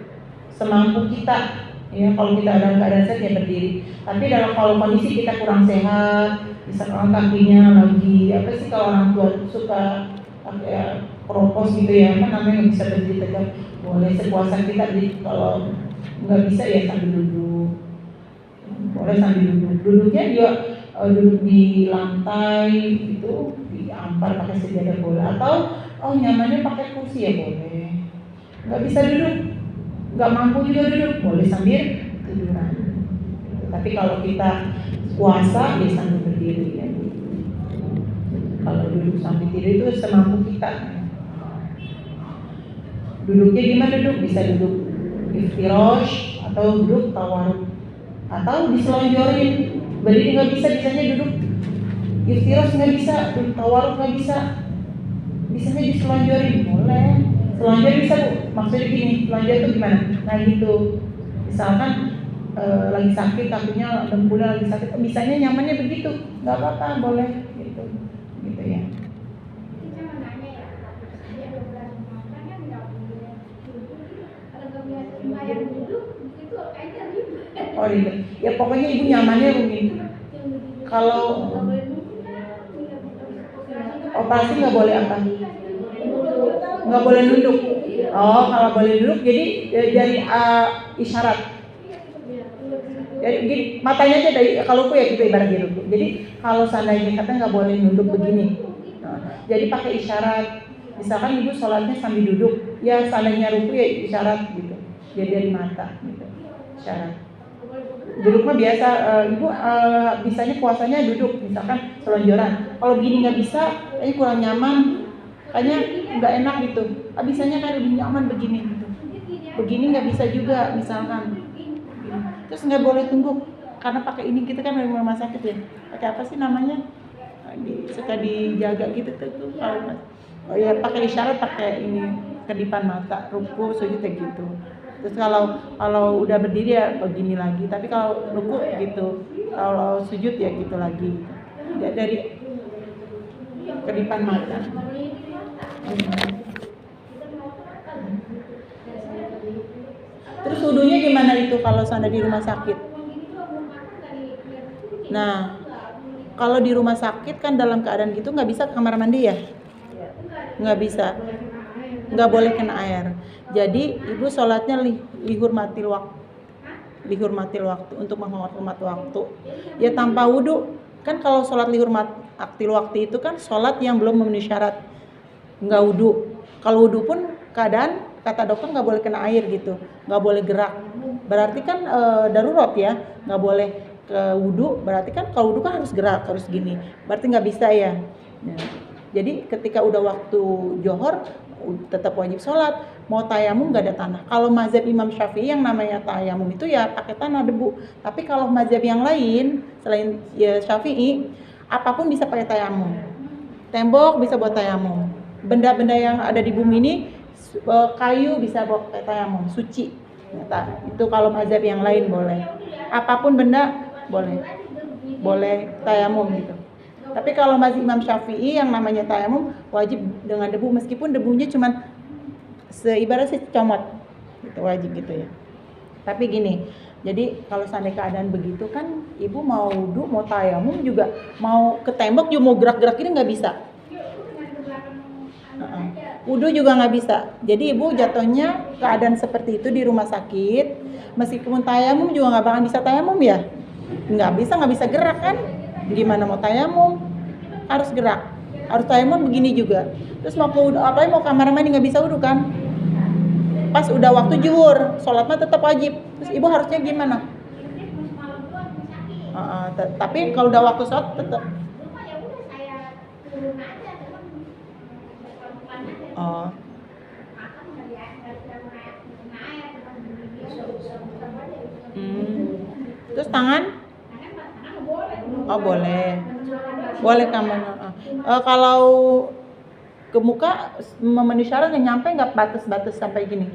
semampu kita. Ya, kalau kita dalam keadaan sehat ya berdiri. Tapi kalau kondisi kita kurang sehat, misalkan kakinya lagi apa sih, kalau orang tua suka pakai keropos gitu ya, kan namanya nggak bisa berdiri tegak. Boleh sepuasa kita, kalau nggak bisa ya sambil duduk. Boleh sambil duduk. Duduknya juga duduk di lantai itu, diampar pakai sejadah boleh, atau nyamannya pakai kursi ya boleh. Nggak bisa duduk, nggak mampu juga duduk, boleh sambil tiduran. Tapi kalau kita puasa ya sambil berdiri ya. Kalau duduk sambil tidur itu semampu kita. Duduknya gimana duduk? Bisa duduk iftirash atau duduk tawarruk atau diselonjorin. Berdiri nggak bisa, bisanya duduk iftirash nggak bisa, duduk tawarruk nggak bisa, bisanya diselonjorin boleh. Selonjor bisa bu, maksudnya gini, selonjor itu gimana? Nah gitu, misalkan lagi sakit, kakinya dengkulnya lagi sakit, bisanya nyamannya begitu, nggak apa-apa, boleh gitu ya. Oh gitu. Ya pokoknya ibu nyamannya begini. Kalau operasi nggak boleh apa? Nggak boleh duduk. Oh, kalau boleh duduk jadi dari isyarat. Jadi gini, matanya aja dari kalau ya kita ibarat gitu. Jadi kalau seandainya kata nggak boleh duduk begini. Nah, jadi pakai isyarat. Misalkan ibu sholatnya sambil duduk, ya seandainya ruku ya isyarat gitu. Jadi dari mata gitu. Isyarat. Duduk mah biasa, ibu bisanya puasanya duduk, misalkan selonjoran. Kalau begini nggak bisa, kayaknya kurang nyaman, kayaknya nggak enak gitu. Bisanya kan lebih nyaman begini gitu. Begini nggak bisa juga, misalkan. Terus nggak boleh tunduk, karena pakai ini kita kan memang rumah sakit ya. Pakai apa sih namanya? Suka dijaga gitu tuh kalau oh ya pakai isyarat, pakai ini kedipan mata, ruku, sujud kayak gitu. Terus kalau udah berdiri ya begini lagi, tapi kalau ruku gitu, kalau sujud ya gitu lagi. Ya, dari kedipan mata. Terus wudunya gimana itu kalau sana di rumah sakit? Nah, kalau di rumah sakit kan dalam keadaan gitu nggak bisa ke kamar mandi ya? Nggak bisa. Nggak boleh kena air. Jadi ibu sholatnya dihormatil waktu untuk menghormati waktu. Ya tanpa wudhu, Kan kalau sholat lihurmat aktil waktu itu kan sholat yang belum memenuhi syarat, nggak wudhu. Kalau wudhu pun keadaan kata dokter nggak boleh kena air gitu, nggak boleh gerak. Berarti kan darurat ya, nggak boleh ke wudhu. Berarti kan kalau wudhu kan harus gerak, harus gini. Berarti nggak bisa ya. Nah, jadi ketika udah waktu johor tetap wajib sholat. Mau tayamum nggak ada tanah. Kalau mazhab Imam Syafi'i yang namanya tayamum itu ya pakai tanah debu. Tapi kalau mazhab yang lain selain ya Syafi'i, apapun bisa pakai tayamum. Tembok bisa buat tayamum. Benda-benda yang ada di bumi ini kayu bisa buat pakai tayamum, suci. Nah, itu kalau mazhab yang lain boleh. Apapun benda boleh. Boleh tayamum gitu. Tapi kalau mazhab Imam Syafi'i yang namanya tayamum wajib dengan debu meskipun debunya cuman seibarat comot gitu, wajib gitu ya. Tapi gini, jadi kalau seandainya keadaan begitu kan ibu mau wudhu, mau tayamum juga, mau ke tembok juga mau gerak-gerak ini nggak bisa. Wudhu juga nggak bisa. Jadi ibu jatuhnya keadaan seperti itu di rumah sakit, meskipun tayamum juga nggak bakal bisa tayamum ya, nggak bisa gerak kan? Gimana mau tayamum? Harus gerak, harus tayamum begini juga. Terus mau ke wudhu, apalagi mau kamar mandi nggak bisa wudhu kan? Pas udah waktu zuhur, sholat mah tetap wajib. Terus ibu harusnya gimana? Tapi kalau udah waktu sholat tetap. Oh. Terus tangan? Oh boleh. Boleh kamu. Kalau ke muka memenuhi syarat nyampe nggak batas-batas sampai gini.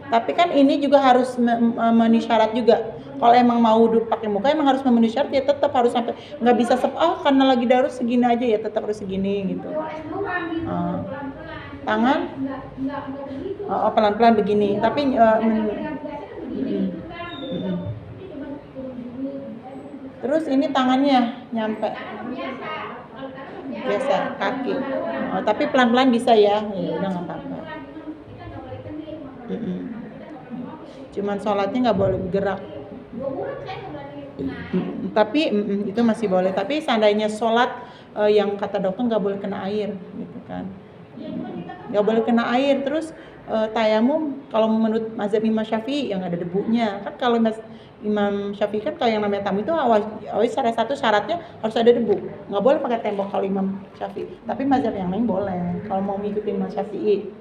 Tapi kan ini juga harus memenuhi syarat juga. Kalau emang mau wudhu pakai muka emang harus memenuhi syarat ya tetap harus sampai, nggak bisa karena lagi darurat segini aja ya tetap harus segini gitu. Tangan? Pelan-pelan begini. Tapi terus ini tangannya nyampe. Biasa kaki. Tapi pelan-pelan bisa ya. Ya udah nggak apa-apa. Cuman sholatnya nggak boleh bergerak. Tapi itu masih boleh. Tapi seandainya sholat yang kata dokter nggak boleh kena air, gitu kan? Nggak boleh kena air. Terus tayamum kalau menurut mazhab Imam Syafi'i yang ada debunya kan, kalau Imam Syafi'i kan kalau yang namanya tamu itu awal salah satu syaratnya harus ada debu, nggak boleh pakai tembok kalau Imam Syafi'i. Tapi mazhab yang lain boleh kalau mau mengikuti Imam Syafi'i.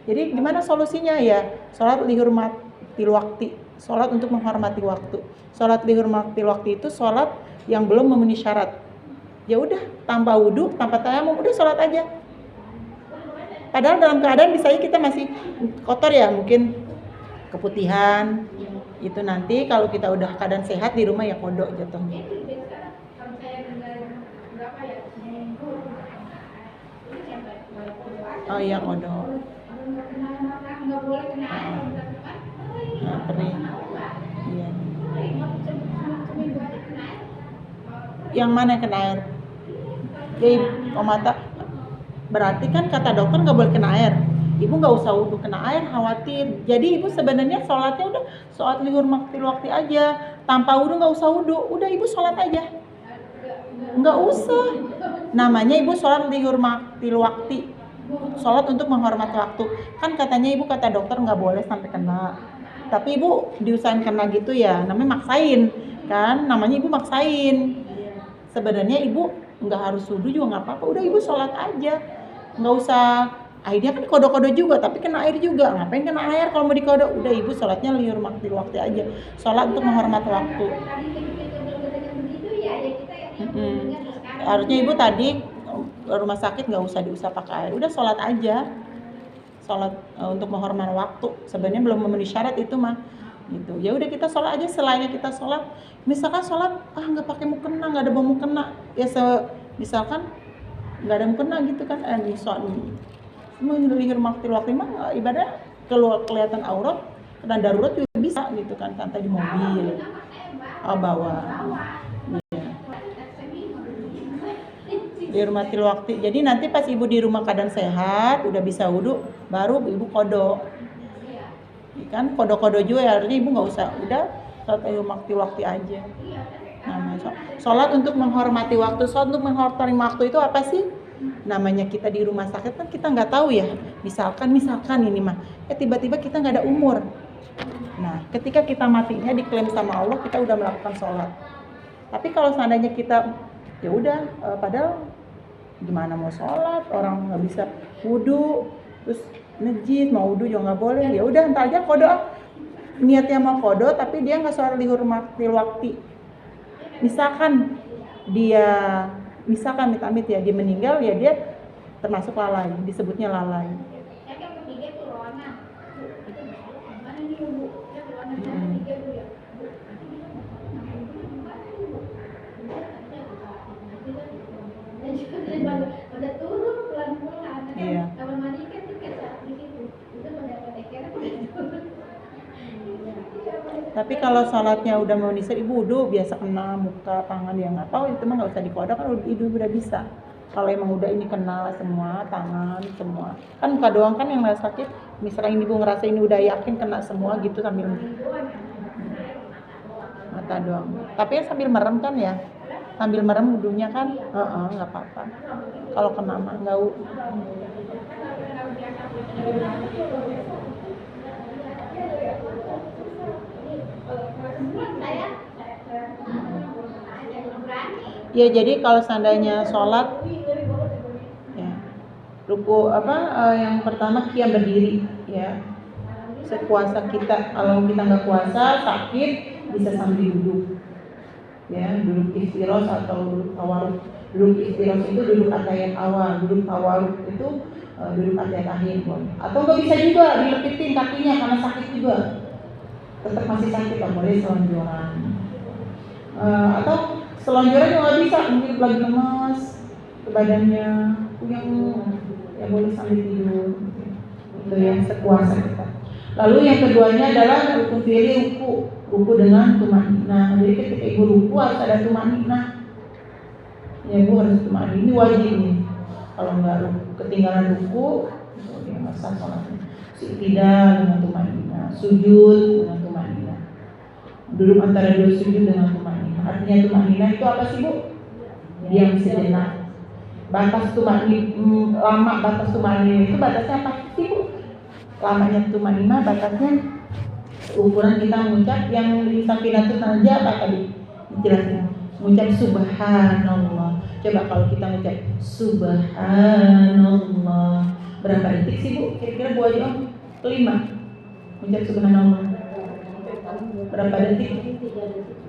Jadi gimana solusinya ya? Sholat lihurmatil waqti, sholat untuk menghormati waktu. Sholat lihurmatil waqti itu sholat yang belum memenuhi syarat. Ya udah tanpa wudhu, tanpa tayamum, udah sholat aja. Padahal dalam keadaan misalnya kita masih kotor ya, mungkin keputihan. Itu nanti kalau kita udah keadaan sehat di rumah ya kodok jatuhnya. Oh iya kodok. Perih. Iya. Yang mana kena air? Ya mata. Berarti kan kata dokter nggak boleh kena air. Ibu nggak usah wudhu kena air, khawatir. Jadi ibu sebenarnya sholatnya udah sholat lihurmatil waqti aja, tanpa wudhu, nggak usah wudhu. Udah ibu sholat aja, nggak usah. Namanya ibu sholat lihurmatil waqti, sholat untuk menghormati waktu. Kan katanya ibu kata dokter nggak boleh sampai kena. Tapi ibu diusahain kena gitu ya, namanya maksain kan? Namanya ibu maksain. Sebenarnya ibu nggak harus wudhu juga nggak apa-apa. Udah ibu sholat aja, nggak usah. Airnya kan kodok-kodok juga, tapi kena air juga. Ngapain kena air kalau mau dikodok? Udah ibu sholatnya lihurmatil waqti aja. Sholat untuk menghormati waktu. Harusnya ibu tadi rumah sakit nggak usah diusah pakai air. Udah sholat aja. Sholat untuk menghormati waktu. Sebenarnya belum memenuhi syarat itu mah. Gitu. Ya udah kita sholat aja selainnya kita sholat. Misalkan sholat nggak pakai mukena, nggak ada bau mukena. Ya misalkan nggak ada mukena gitu kan? Mau lihurmatil waqti mah ibadah keluar kelihatan aurat dan darurat juga bisa gitu kan, santai di mobil bawa ya. Lihurmatil waqti. Jadi nanti pas ibu di rumah keadaan sehat udah bisa wudhu baru ibu kodok kan, kodok-kodok juga ya, harusnya ibu nggak usah, udah sholat lihurmatil waqti aja. Namanya sholat untuk menghormati waktu. Sholat untuk menghormati waktu itu apa sih? Namanya kita di rumah sakit kan kita nggak tahu ya. Misalkan ini mah, tiba-tiba kita nggak ada umur. Nah, ketika kita matinya diklaim sama Allah, kita udah melakukan sholat. Tapi kalau seandainya kita ya udah, padahal gimana mau sholat, orang nggak bisa wudu, terus najis, mau wudu juga nggak boleh. Ya udah entar aja kodo, niatnya mau kodo, tapi dia nggak sholat dihormati waktu. Misalkan amit-amit ya dia meninggal, ya dia termasuk lalai, disebutnya lalai. Udah turun pelan-pelan. Iya. Kalau mandi kan kayak begitu. Itu pada kira Tapi kalau sholatnya udah mau nisar, ibu wudu biasa kena muka, tangan, ya nggak tahu itu mah nggak usah dikodok, kan ibu udah bisa. Kalau emang udah ini kena semua, tangan semua, kan muka doang kan yang nggak sakit. Misalnya ibu ngerasa ini udah yakin kena semua gitu, sambil mata doang. Tapi ya sambil merem kan ya, sambil merem wudunya kan, nggak apa-apa. Kalau kena mah nggak. Ya jadi kalau seandainya sholat ya, ruku yang pertama qiyam berdiri ya, sekuasa kita. Kalau kita nggak kuasa, sakit, bisa sambil duduk ya, duduk iftiros atau duduk tawaruk. Duduk iftiros itu duduk atayat awal, duduk tawaruk itu duduk atayat akhir. Atau nggak bisa juga dilepitin kakinya karena sakit juga, tetap masih sakit, nggak boleh selonjoran. Atau selonjoran juga nggak bisa, mungkin lagi lemas ke badannya, yang ya boleh sambil tidur. Itu yang sekuasa kita. Lalu yang keduanya adalah rukun fi'li, ruku dengan tumanina. Jadi ketika ibu ruku harus ada tumanina. Ya ibu harus tumanina, ini wajib nih. Kalau nggak ketinggalan ruku, itu nggak sah sholatnya. Tidak dengan tumanina, sujud dengan tumanina, duduk antara dua sujud dengan tumanina. Artinya tumanina itu apa sih bu? Diam sejenak. Batas tumanina, lama batas tumanina itu batasnya apa sih bu? Lamanya tumanina batasnya ukuran kita mengucap yang di sakinatun aja apa tadi dijelaskan, mengucap subhanallah. Coba kalau kita mengucap subhanallah berapa detik sih bu? Kira-kira bu aja 5 mengucap subhanallah berapa detik?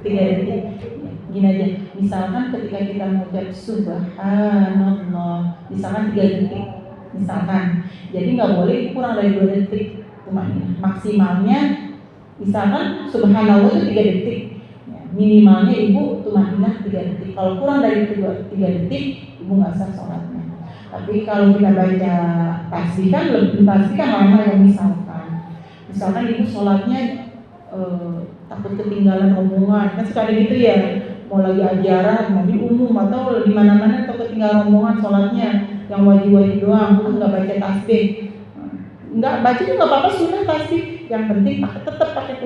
3 detik. Gini aja, misalkan ketika kita mengucap subhanallah, misalkan 3 detik, misalkan, jadi nggak boleh kurang dari 2 detik, maksimalnya, misalkan subhanallah itu 3 detik, minimalnya ibu tumanina 3 detik. Kalau kurang dari 3 detik, ibu nggak sah sholatnya. Tapi kalau kita baca tasbih kan lebih pasti kan lama ya. Misalkan ibu sholatnya takut ketinggalan omongan, kan suka ada gitu ya, mau lagi ajaran, mau di umum atau di mana-mana atau ketinggalan omongan sholatnya yang wajib-wajib doang, nggak baca tasbih, nggak baca juga nggak apa-apa, sunnah tasbih, yang penting tetap pakai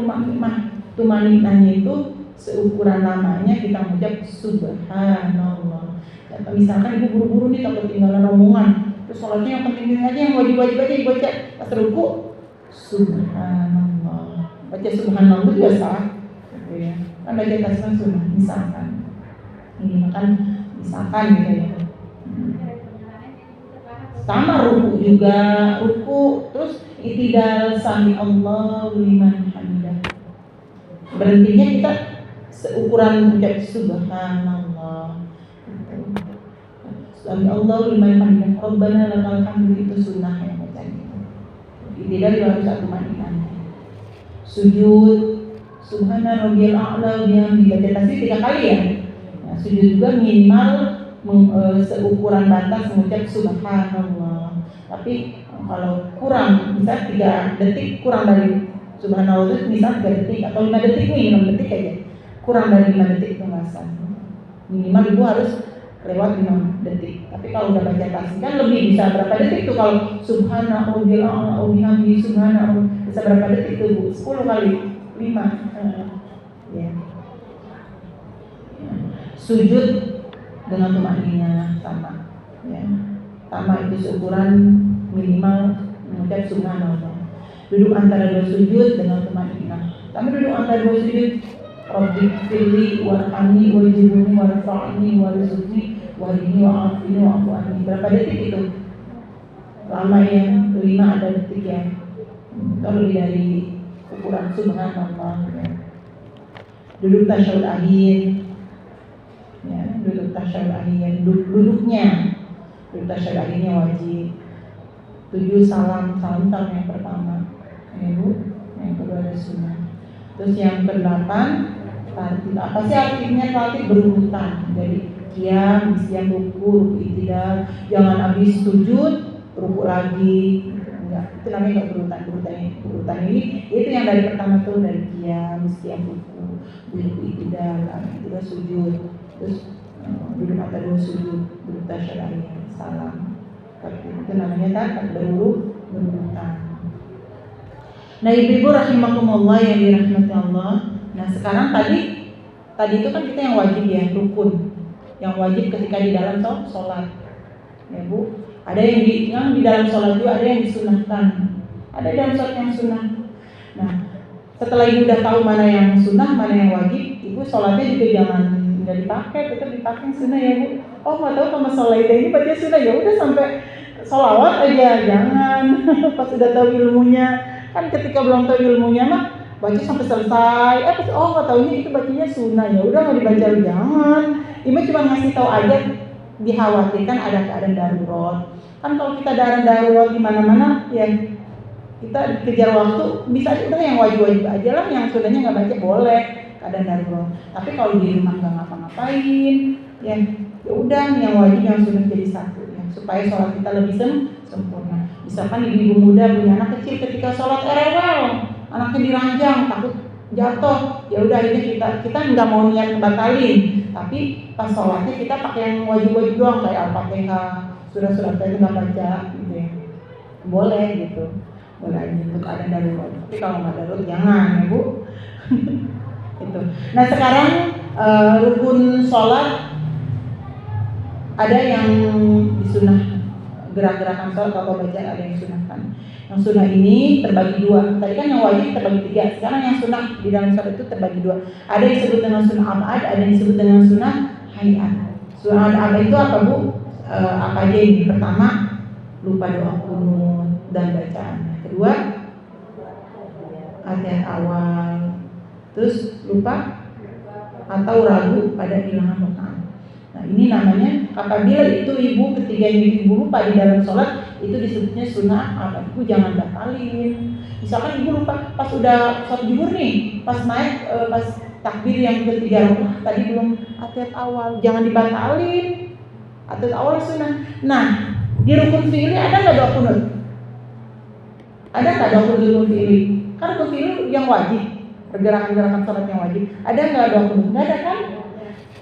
tumaninahnya itu seukuran lamanya kita mengucap subhanallah. Misalkan ibu buru-buru nih takut ketinggalan omongan, terus sholatnya yang penting aja, yang wajib-wajib aja dibaca, pas ruku subhanallah, baca subhanallah itu biasa gitu ya, kan baca tasbih sunnah. Misalkan ini makan, misalkan gitu ya, sama ruku juga, ruku terus itidal sami Allahu liman hamidah, berhentinya kita seukuran ucap subhanallah, sami Allahu liman hamidah, rabbana lakal hamdu, itu sunnah yang baca gitu. Itidal juga harus satu manikannya. Sujud subhana rabbiyal a'la, yang dibaca tasbih 3 kali ya. Nah, sujud juga minimal seukuran batas mengucap subhanallah. Tapi kalau kurang, misalnya 3 detik kurang dari subhanallah itu, misalnya 3 detik atau 5 detik nih, 6 detik aja, kurang dari 5 detik itu nggak sah. Minimal ibu harus lewat 5 detik. Tapi kalau udah baca tasbih kan lebih, bisa berapa detik tuh kalau subhanallah wa bihamdihi subhanallah, bisa berapa detik tuh bu? 10 kali 5 ya. sujud dengan tumanina sama, ya. Sama itu seukuran minimal mengucap subhanallah. Duduk antara dua sujud dengan tumanina. Tapi duduk antara dua sujud, Rabbi firli warhamni wajibuni warfa'ni warzuqni wahdini wa'afini wa'afu anni. Berapa detik itu? Lama ya, 5 ada detik ya. Kalau dari ukuran subhanallah ya. Duduk tasyahud akhir. Ya, duduk tasyahud akhir, duduk tasyahud akhirnya wajib. 7 salam yang pertama, ya Bu. Yang kedua ada sunnah. Terus yang ke-8 tartib. Apa sih artinya tartib? Berurutan. Jadi qiyam, ruku, i'tidal. Jangan habis sujud ruku lagi. Enggak, itu namanya enggak berurutan. Berurutan ini itu yang dari pertama tuh dari qiyam, ruku, i'tidal, kita sujud. Terus duduk antara dua sujud, duduk tasyahud salam. Itu namanya berurutan. Nah, ibu-ibu rahimakumullah yang dirahmati Allah. Nah, sekarang tadi itu kan kita yang wajib ya, rukun. Yang wajib ketika di dalam sholat. Ya Bu, ada yang di dalam sholat juga, ada yang disunahkan. Ada dalam sholat yang sunnah. Nah, setelah ibu udah tahu mana yang sunnah, mana yang wajib, ibu sholatnya juga jangan nggak dipakai, tetap dipakai sunnah ya Bu. Oh, nggak tahu kalau sholat ini baca sunnah, ya udah sampai sholawat aja, jangan. Pas udah tahu ilmunya, kan ketika belum tahu ilmunya mah baca sampai selesai. Oh nggak taunya itu bacanya sunnah, ya udah nggak dibaca, jangan. Ibu cuma ngasih tahu aja, dikhawatirkan ada keadaan darurat. Kan kalau kita darurat di mana-mana ya kita kejar waktu, bisa udah yang wajib-wajib aja lah, yang sunnahnya nggak baca boleh, keadaan darurat. Tapi kalau di rumah nggak ngapa-ngapain, ya udah yang wajib yang sunnah jadi satu, ya, supaya sholat kita lebih sempurna. Misalkan ibu-ibu muda punya anak kecil, ketika sholat rewel, anaknya diranjang, takut jatuh, ya udah ini kita nggak mau niat batalin, tapi pas sholatnya kita pakai yang wajib-wajib doang kayak Al-Fatihah, surat-surat tadi nggak baca, gitu ya, boleh gitu, boleh aja untuk ada darurat. Tapi kalau nggak darurat jangan ya Bu. Itu. Nah sekarang rukun sholat ada yang disunah, gerak-gerakan sholat atau bacaan ada yang sunahkan. Yang sunnah ini terbagi 2. Tadi kan yang wajib terbagi 3. Sekarang yang sunnah di dalam sholat itu terbagi 2. Ada yang disebut dengan sunnah abad, ada yang disebut dengan sunnah hayat. Sunnah abad itu apa Bu? Apa aja ini? Pertama, lupa doa kunut dan bacaan. Kedua, atiyat awal. Terus lupa atau ragu pada bilangan rakaat. Nah ini namanya apabila itu ibu ketika ibu lupa di dalam sholat, itu disebutnya sunnah abad. Ibu jangan batalin. Misalkan ibu lupa pas udah sholat zuhur nih, pas naik pas takbir yang ketiga rakaat tadi belum atiyat awal, jangan dibatalin. Atiyat awal sunnah. Nah di rukun fi'li ada nggak doa kunut? Ada nggak doa kunut fi'li? Kan rukun fi'li yang wajib, pergerakan-gerakan sholat yang wajib. Ada nggak doa kunut? Nggak ada kan?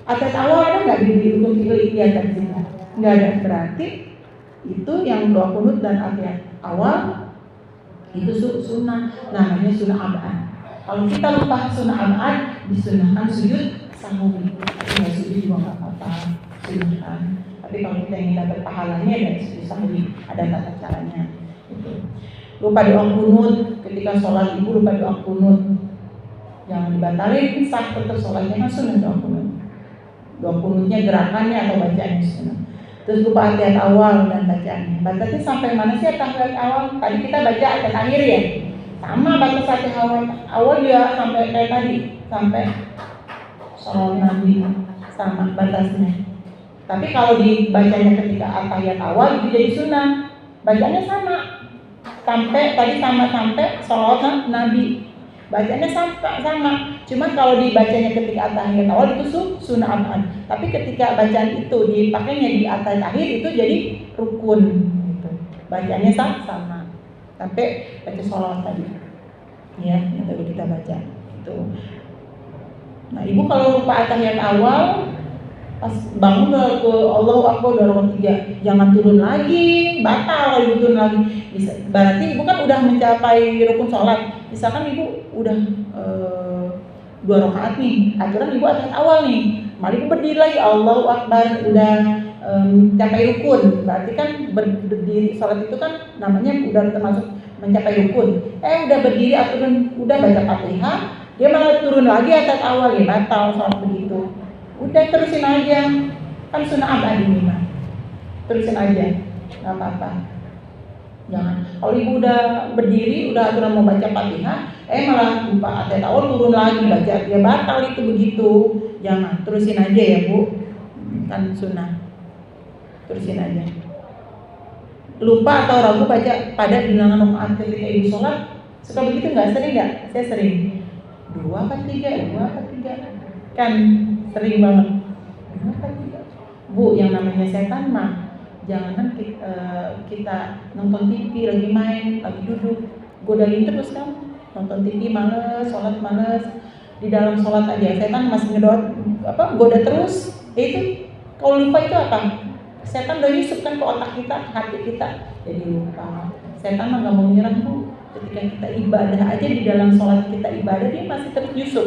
Atiyat awal ada nggak di rukun fi'li? Iya kan? Nggak ada. Berarti itu yang doa kunut dan atiyat awal itu sunnah, namanya sunnah abad. Kalau kita lupa sunnah abad, disunahkan sujud sahwi. Tapi sujud juga nggak apa-apa, sunahkan. Tapi kalau kita ingin dapat pahalanya dan sujud sahwi, ada tata caranya. Gitu. Lupa doa kunut ketika sholat, ibu lupa doa kunut, jangan dibatalin, sah tetap sholatnya kan sunnah doa kunut. Doa kunutnya gerakannya atau bacaannya sunnah. Terus lupa atiyat awal dan bacaannya. Batasnya sampai mana sih atiyat awal? Tadi kita baca atiyat akhir ya. Sama batas atiyat awal juga sampai kayak tadi, sampai sholawat Nabi sama batasnya. Tapi kalau dibacanya ketika atiyat awal itu jadi sunnah. Bacanya sama. Sampai tadi sampai sholawat Nabi. Bacanya sama. Cuma kalau dibacanya ketika atiyat awal itu sunnah abad. Tapi ketika bacaan itu dipakainya di atiyat akhir itu jadi rukun gitu. Bacanya sama. Sampai baca sholawat tadi. Ya, yang tadi kita baca. Itu. Nah, ibu kalau lupa atiyat awal pas bangun udah ke Allahu Akbar udah rakaat 3, jangan turun lagi, batal kalau ibu turun lagi. Berarti ibu kan udah mencapai rukun sholat. Misalkan ibu udah 2 rakaat nih, aturan ibu atiyat awal nih, Mari berdiri lagi, Allahu Akbar, udah capai rukun. Berarti kan berdiri sholat itu kan namanya udah termasuk mencapai rukun. Udah berdiri aturan, udah baca Fatihah, dia malah turun lagi atas awal, ya batal sholat begitu. Udah terusin aja, kan sunnah abadi nih mah. Terusin aja, nggak apa-apa. Jangan. Kalau ibu udah berdiri, udah aturan mau baca Fatihah, malah lupa atas awal turun lagi baca, dia batal itu begitu. Jangan, terusin aja ya bu, kan sunnah. Terusin aja. Lupa atau ragu baca pada bilangan rakaat ketika ibu sholat, suka begitu nggak? Sering nggak? Saya sering. 2 apa 3? Kan sering banget. 2 apa 3? Bu, yang namanya setan mah, jangan kita nonton TV lagi main, lagi duduk, godain terus kan. Nonton TV males, sholat males. Di dalam sholat aja setan masih goda terus. Itu kalau lupa itu apa? Setan udah nyusupkan ke otak kita, ke hati kita, jadi lupa. Setan mah nggak mau nyerang bu. Ketika kita ibadah aja, di dalam sholat kita ibadah, dia masih terus nyusup,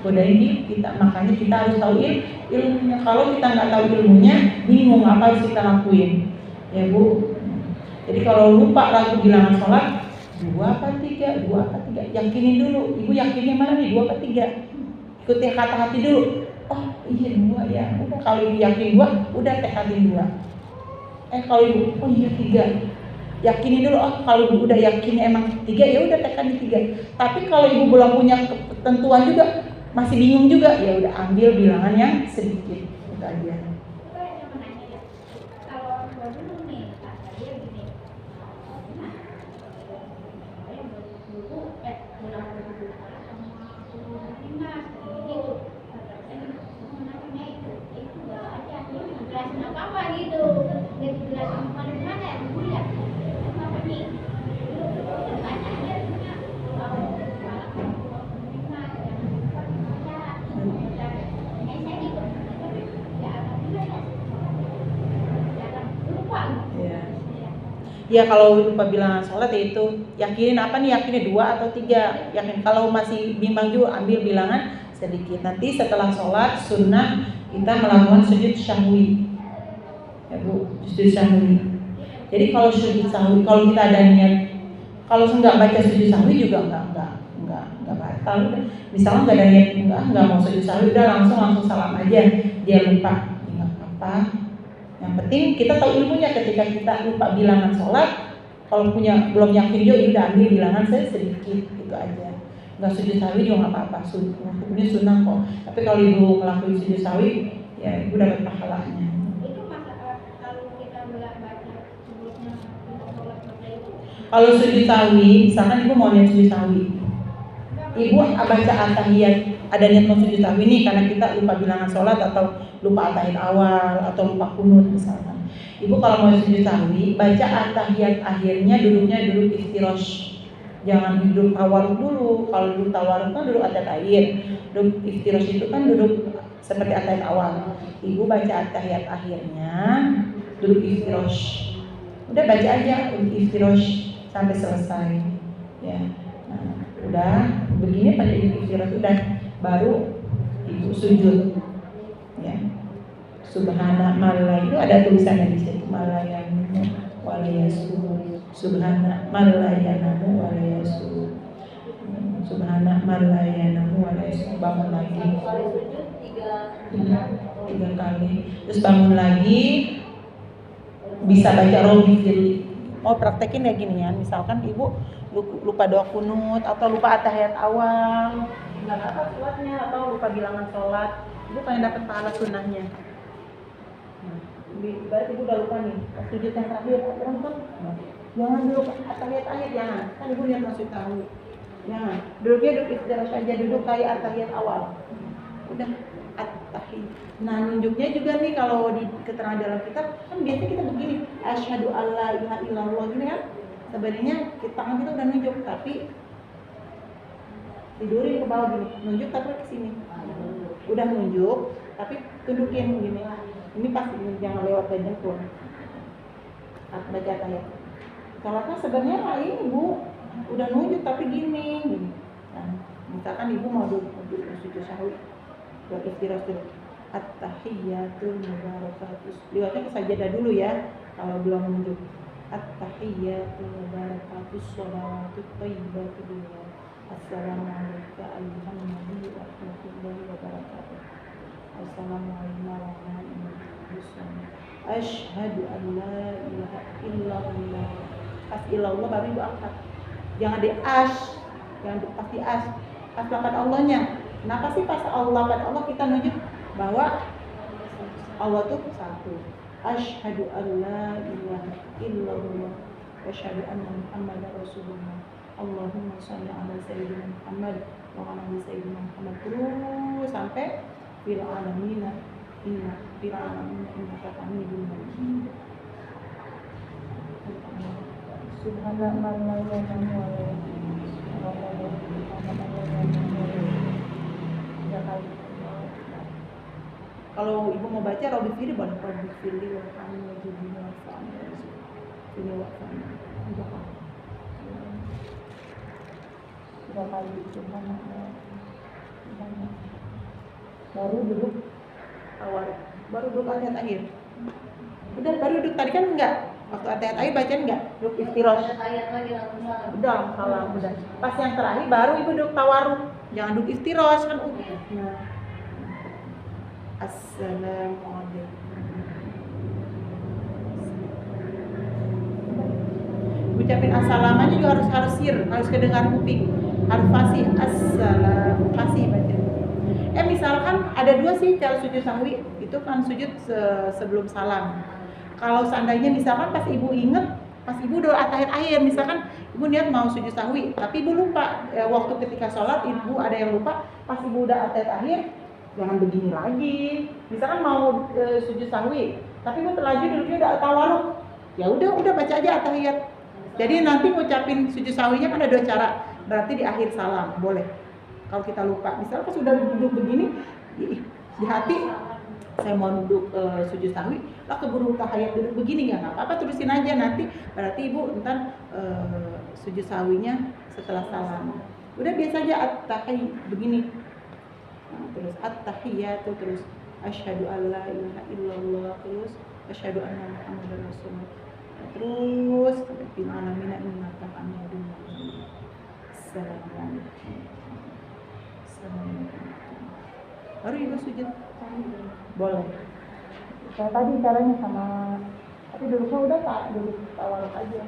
godain kita. Makanya kita harus tahu ilmunya. Kalau kita nggak tahu ilmunya, bingung apa harus kita lakuin, ya bu. Jadi kalau lupa ragu bilangan sholat, 2 apa 3? Yakinin dulu. Ibu yakinnya mana nih, 2 apa 3? Ikuti kata hati dulu. Oh iya 2 ya. Udah kalau ibu yakin 2, udah tekanin 2. Kalau ibu, oh iya 3. Yakinin dulu. Oh kalau ibu udah yakin emang 3, ya udah tekanin 3. Tapi kalau ibu belum punya ketentuan juga, masih bingung juga, ya udah ambil bilangan yang sedikit. Itu aja. Ya kalau lupa bilangan sholat ya itu yakinin apa nih, yakinnya 2 atau 3. Yakin. Kalau masih bimbang juga, ambil bilangan sedikit. Nanti setelah sholat sunnah kita melakukan sujud sahwi, ya bu, sujud sahwi. Jadi kalau sujud sahwi, kalau kita ada niat, kalau nggak baca sujud sahwi juga nggak batal. Misalnya nggak ada niat, nggak mau sujud sahwi, udah langsung salam aja, dia lupa, nggak apa-apa. Yang penting kita tahu ilmunya. Ketika kita lupa bilangan sholat, kalau belum yakin juga, udah ambil bilangan sedikit, gitu aja. Nggak sujud sahwi juga nggak apa-apa, hukumnya sunnah kok. Tapi kalau ibu ngelakuin sujud sahwi, ya ibu dapat pahalanya. Itu masalah kalau kita baca sebelumnya sholat itu. Kalau sujud sahwi, misalkan ibu mau niat sujud sahwi, ibu baca at-tahiyat, ada niat mau sujud sahwi nih karena kita lupa bilangan sholat atau lupa at-tahiyat awal atau lupa kunut misalkan. Ibu kalau mau sujud sahwi, baca at-tahiyat akhirnya duduknya duduk iftirash. Jangan duduk tawarruk dulu. Kalau duduk tawarruk kan duduk at-tahiyat. Duduk iftirash itu kan duduk seperti at-tahiyat awal. Ibu baca at-tahiyat akhirnya duduk iftirash. Udah baca aja iftirash sampai selesai. Ya. Nah, udah begini pada iftirash udah, baru ibu sujud. Ya. Subhana malai, itu ada tulisannya di situ, malayanu walayasuru. Subhana malayanamu walayasuru. Subhana malayanamu walayasuru. Bangun lagi. Tiga kali. Terus bangun lagi, bisa baca Robbi Firli. Oh praktekin kayak gini ya. Misalkan ibu lupa doa kunut atau lupa at-tahiyat awal, nggak apa sholatnya, atau lupa bilangan sholat, ibu pengen dapat pahala sunnahnya. Berarti ibu udah lupa nih, pas sujud yang terakhir, jangan dulu at-tahiyat akhir, jangan. Kan ibu lihat masuk tahu. Jangan. Duduknya duduk iftirash aja, duduk kayak at-tahiyat awal. Udah at-tahiyat. Nah nunjuknya juga nih kalau di keterangan dalam kitab kan biasanya kita begini, asyhadu alla ilaha illallah gini kan. Sebenarnya tangan kita udah nunjuk, tapi tidurin ke bawah gini, nunjuk tapi ke sini. Udah nunjuk, tapi tundukin gini. Ini pasti jangan lewat bagian pun. Baca ayat. Sholatnya sebenarnya ini bu, udah nunjuk tapi gini. Nah, misalkan ibu mau duduk sujud sahwi, buat istirahat dulu. At-tahiyyatul mubarakatus. Lihatnya ke sajadah dulu ya kalau belum nunjuk. At-tahiyyatul mubarakatus shalawatut thayyibatu lillah. Assalamualaikum ayyuhan nabi wa rahmatullahi wa barakatuh. Assalamualaikum warahmatullahi wabarakatuh. Asyhadu an la ilaha illallah. As illallah baru ibu angkat. Jangan di as, jangan pasti as. Pas lapan Allahnya. Kenapa sih pas Allah pada Allah kita nunjuk bahwa Allah tuh satu. Asyhadu an la ilaha illallah wa asyhadu anna Muhammadar Rasulullah. Allahumma shalli ala sayyidina Muhammad wa ala ali sayyidina Muhammad terus sampai fil alamin innaka hamidum majid. Subhanallah kalau ibu mau baca Robbi Fili boleh Robbi Fili wa kami wajibina wa fa'ala ini wa kami Subhanallah baru duduk awal baru duduk ayat akhir udah baru duduk tadi kan enggak waktu ayat akhir bacaan enggak duduk iftirash udah salam udah pas yang terakhir baru ibu duduk tawarruk jangan duduk iftirash kan udah nah. Assalamualaikum ucapin assalamualaikum juga harus sir harus kedengar kuping harus fasih assalamu fasih baca misalkan ada dua sih cara sujud sahwi itu kan sujud sebelum salam. Kalau seandainya misalkan pas ibu inget pas ibu udah akhir misalkan ibu niat mau sujud sahwi tapi ibu lupa waktu ketika sholat ibu ada yang lupa pas ibu udah akhir jangan begini lagi misalkan mau sujud sahwi tapi ibu terlanjur duduknya udah tawarruk ya udah baca aja at-tahiyat jadi nanti ngucapin sujud sahwinya kan ada dua cara berarti di akhir salam boleh kalau kita lupa misalnya pas sudah duduk begini di hati saya mau duduk sujud sahwi lah keburu tahiyat duduk begini ya nggak apa-apa terusin aja nanti berarti ibu ntar sujud sahwinya setelah salam udah biasa aja at-tahiyat begini nah, terus at-tahiyat terus asyhadu alla ilaha illallah terus asyhadu anna muhammadar rasulullah terus fil alamin innaka hamidum majid. Assalamualaikum baru ibu sujud boleh kayak tadi caranya sama tapi duduknya udah tak duduk tawaruk aja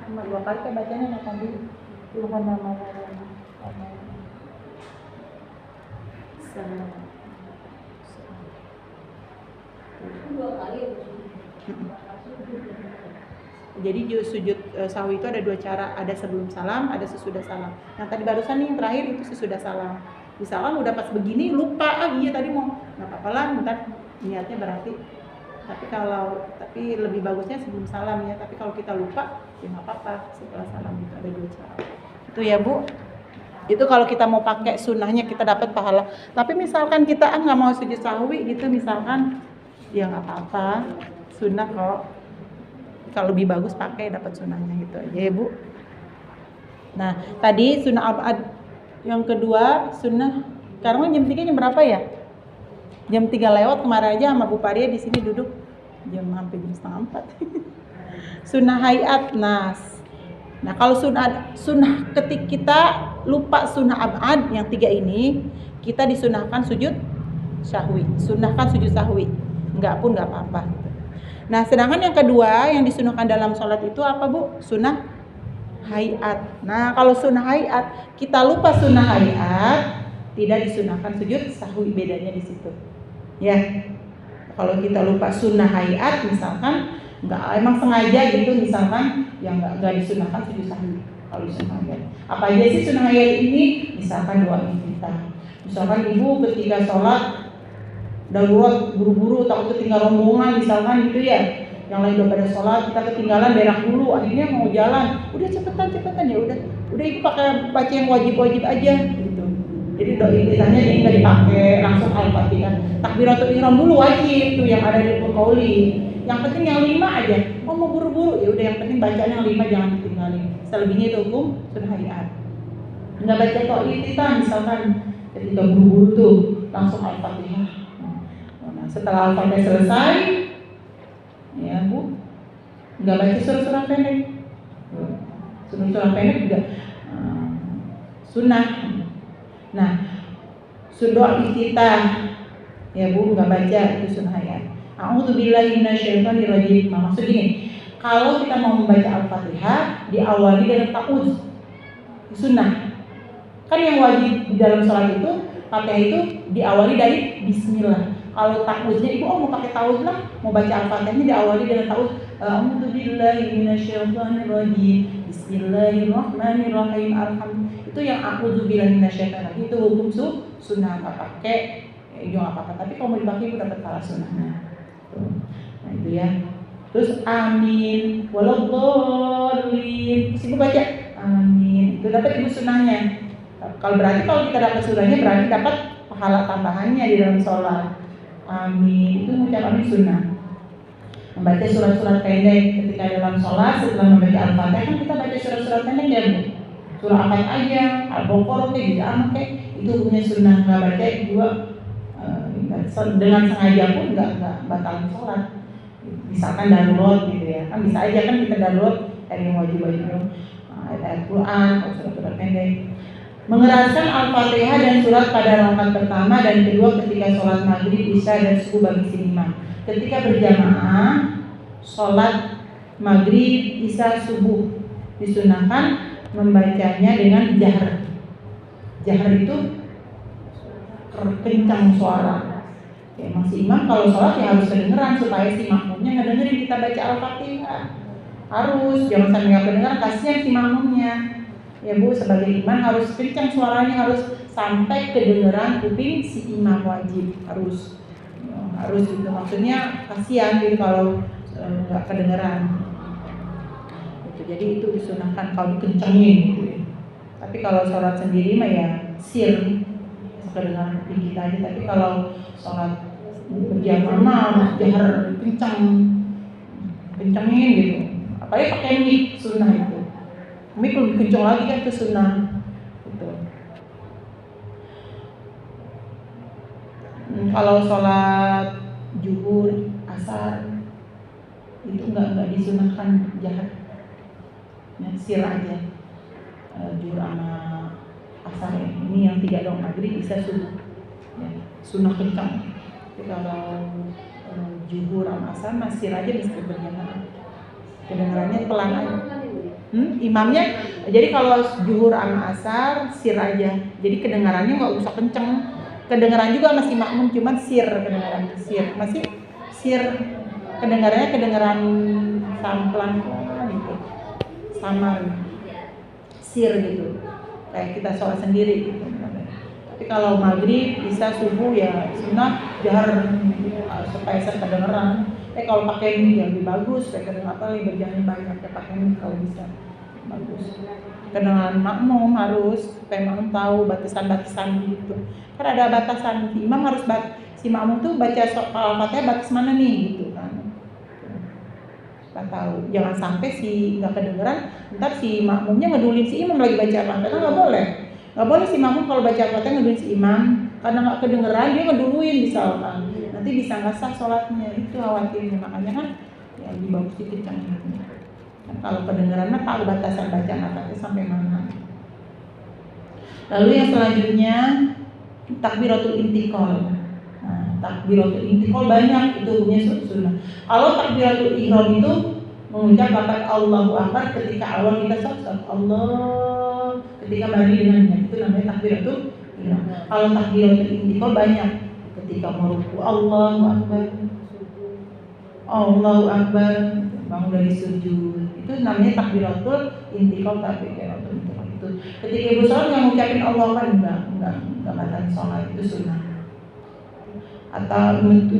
sama dua kali kan bacanya makan dulu Tuhan namanya dua kali jadi sujud sahwi itu ada dua cara, ada sebelum salam, ada sesudah salam. Yang tadi barusan nih yang terakhir itu sesudah salam. Misalkan udah pas begini lupa, iya tadi mau nggak apa-apa lah, bentar niatnya berarti. Tapi lebih bagusnya sebelum salam ya. Tapi kalau kita lupa, ya nggak apa-apa. Setelah salam itu ada dua cara. Itu ya Bu. Itu kalau kita mau pakai sunnahnya kita dapat pahala. Tapi misalkan kita nggak mau sujud sahwi gitu, misalkan ya nggak apa-apa, sunnah kok. Kalau lebih bagus pakai dapat sunnahnya gitu aja ya Bu. Nah tadi sunnah abad yang kedua sunnah. Sekarang jam 3 jam berapa ya? Jam 3 lewat kemarin aja sama Bu Paria di sini duduk hampir jam setengah 4. Sunnah hayat nas. Nah kalau sunnah ketika kita lupa sunnah abad yang 3 ini kita disunahkan sujud sahwi. Sunnahkan sujud sahwi. Enggak pun enggak apa-apa. Nah, sedangkan yang kedua yang disunahkan dalam sholat itu apa Bu? Sunnah hayat. Nah, kalau sunnah hayat, kita lupa sunnah hayat, tidak disunahkan sujud sahwi, bedanya di situ. Ya, kalau kita lupa sunnah hayat, misalkan emang sengaja gitu, misalkan yang nggak disunahkan sujud sahwi. Kalau sunnah hayat, apa aja sih sunnah hayat ini? Misalkan doa iftitah. Misalkan ibu ketika sholat darurat buru-buru takut ketinggalan rombongan misalkan gitu ya yang lain udah pada sholat kita ketinggalan berak dulu akhirnya mau jalan udah cepetan ya udah ibu pakai baca yang wajib aja gitu jadi doa iftitahnya jadi nggak dipakai langsung al-fatihah takbiratul ihram dulu wajib tuh yang ada di qauli yang penting yang 5 aja mau buru-buru ya udah yang penting bacaan yang 5 jangan ditinggalin selebihnya itu hukum sunnah hayat nggak baca doa iftitah misalkan ketika ketika buru-buru tuh langsung Al-Fatihah. Nah, setelah Al-Fatihah selesai, ya Bu, nggak baca surah-surah pendek. Surah-surah pendek juga sunnah. Nah, surah iftitah, ya Bu, nggak baca itu sunnah ya. A'udzubillahi minasyaitonirrajim. Maksud gini, kalau kita mau membaca Al-Fatihah diawali dengan ta'awudz, sunnah. Kan yang wajib di dalam sholat itu, Fatihah itu diawali dari Bismillah. Kalau ta'awudznya ibu mau pakai ta'awudz lah, mau baca Al-Fatihahnya diawali dengan ta'awudz. A'udzubillahi minasyaitonirrajim. Bismillahirrahmanirrahim. Alhamdulillah. Itu yang a'udzubillahi minasyaitonirrajim. Itu hukum sunnah, nggak pakai juga nggak apa-apa. Tapi kalau mau dipakai ibu dapat pahala sunnahnya. Nah itu ya. Terus amin waladhdallin. Terus ibu baca amin. Itu dapat ibu sunnahnya. Kalau kita dapat sunnahnya berarti dapat pahala tambahannya di dalam sholat. Amin. Itu mengucap amin sunnah. Membaca surat-surat pendek ketika dalam sholat setelah membaca Al-Fatihah kan kita baca surat-surat pendek ya Bu. Surah apa aja, Al-Baqarah kayak gitu amat itu punya sunnah. Nggak baca juga dengan sengaja pun nggak batalin sholat. Misalkan darurat gitu ya, kan bisa aja kan kita darurat dari yang wajib-wajib ayat Quran atau surat-surat pendek. Mengeraskan Al-Fatihah dan surat pada rakaat pertama dan kedua ketika sholat maghrib, isya dan subuh bagi si imam. Ketika berjamaah sholat maghrib, isya, subuh disunahkan membacanya dengan jahar. Jahar itu kencang suara. Ya, masih imam kalau sholat ya harus kedengeran supaya si makmumnya ngedengerin kita baca Al-Fatihah. Harus, jangan sampai nggak kedengeran, kasihan si makmumnya. Ya Bu, sebagai imam harus kencang suaranya, harus sampai kedengeran kuping si imam, wajib harus gitu. Maksudnya kasihan gitu kalau nggak kedengeran. Gitu. Jadi itu disunahkan kalau dikencengin gitu ya. Tapi kalau sholat sendiri mah ya sir, kedengaran kuping kita aja. Tapi kalau sholat berjamaah jahar kencengin gitu. Apalagi pakai mic, sunnah itu. Mic lebih kencang lagi kan itu sunnah. Gitu. Kalau sholat zuhur, asar itu nggak disunahkan jahat, ya, sir aja. Zuhur sama asar ya. Ini yang 3 dong, maghrib bisa subuh, ya, sunnah kencang. Tapi kalau zuhur sama asar masih aja bisa berjamaah, kedengarannya pelan aja. Imamnya, jadi kalau zuhur sama asar sir aja, jadi kedengarannya nggak usah kenceng. Kedengaran juga masih makmum, cuman sir kedengaran sir, masih sir kedengarannya kedengaran pelan gitu, samar, sir gitu, kayak kita sholat sendiri gitu. Tapi kalau maghrib bisa subuh ya sunnah jahar supaya kedengeran. Kalau pakai mic ya lebih bagus, supaya kedengeran apa lebih berjalan banyak ya pakai mic kalau bisa bagus. Kedengaran makmum harus supaya makmum tahu batasan-batasan gitu. Kan ada batasan, si imam harus si makmum tuh baca Al-Fatihah batas mana nih gitu kan. Supaya tahu, jangan sampai si nggak kedengeran, ntar si makmumnya ngedulin si imam lagi baca Al-Fatihah, nggak boleh. Nggak boleh si makmum kalau baca Al-Fatihah ngedulin si imam, karena nggak kedengeran dia ngeduluin misalkan. Nanti bisa nggak sah sholatnya, itu khawatirnya. Makanya kan ya lebih bagus dikencangin. Kan kalau kedengeran mah tahu batasan bacaan Al-Fatihah sampai mana. Lalu yang selanjutnya takbiratul intiqal. Nah, takbiratul intiqal banyak itu punya sunnah. Kalau takbiratul ihram itu mengucap lafaz Allahu Akbar ketika awal kita sholat, Allah ketika bari dengannya, itu namanya takbiratul ihram. Kalau takbiratul intiqal banyak. Ketika mau ruku Allahu Akbar, Allahu Akbar, bangun dari sujud, itu namanya takbiratul intiqal. Takbiratul intiqal itu ketika ibu sholat yang ngucapin Allah Akbar enggak batal sholat, itu sunnah. Atau 7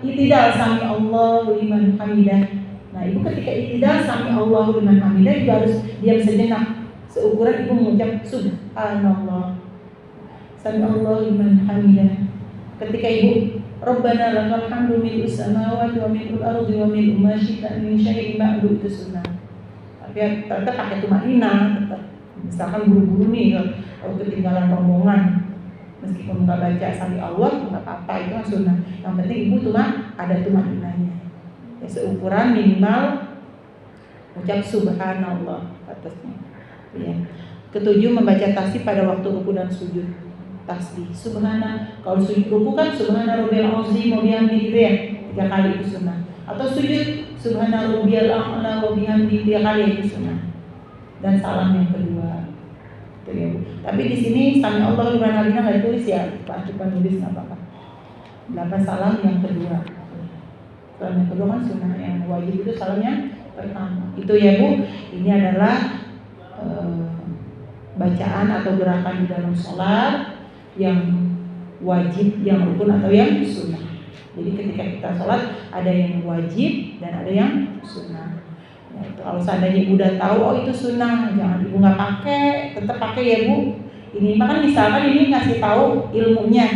itidal sami Allahu liman hamidah. Nah ibu ketika itidal sami Allahu liman hamidah juga harus diam sejenak, seukuran ibu mengucap subhanallah sami Allahu liman hamidah. Ketika ibu Rabbana lakal hamdu mil'us samawati wa mil'ul ardi wa mil'u ma syi'ta min syai'in ba'du, itu sunnah. Tapi ternyata pakai tumanina tetap. Misalkan buru-buru nih kalau ketinggalan rombongan, meskipun nggak baca sami Allah nggak apa-apa, itu kan sunnah. Yang penting ibu cuma ada tumaninahnya, ya, seukuran minimal ucap subhanallah atasnya. Ya. Ketujuh, membaca tasbih pada waktu ruku dan sujud. Tasbih subhana, kalau sujud ruku kan subhana rabbiyal azim wa bihamdihi gitu ya, 3 kali itu sunnah. Atau sujud subhana rabbiyal a'la wa bihamdihi 3 kali itu sunnah. Dan salam yang kedua. Itu ya, Bu. Tapi di sini sami Allah liman hamidah enggak ditulis ya, Pak Cuma nulis enggak apa-apa. 8 salam yang kedua. Salam yang kedua kan sunnah, yang wajib itu salam yang pertama. Itu ya, Bu. Ini adalah bacaan atau gerakan di dalam sholat yang wajib, yang rukun atau yang sunnah. Jadi ketika kita sholat ada yang wajib dan ada yang sunnah. Ya, kalau seandainya ibu udah tahu oh itu sunnah, jangan ibu nggak pakai, tetap pakai ya Bu. Ini kan misalkan ini ngasih tahu ilmunya,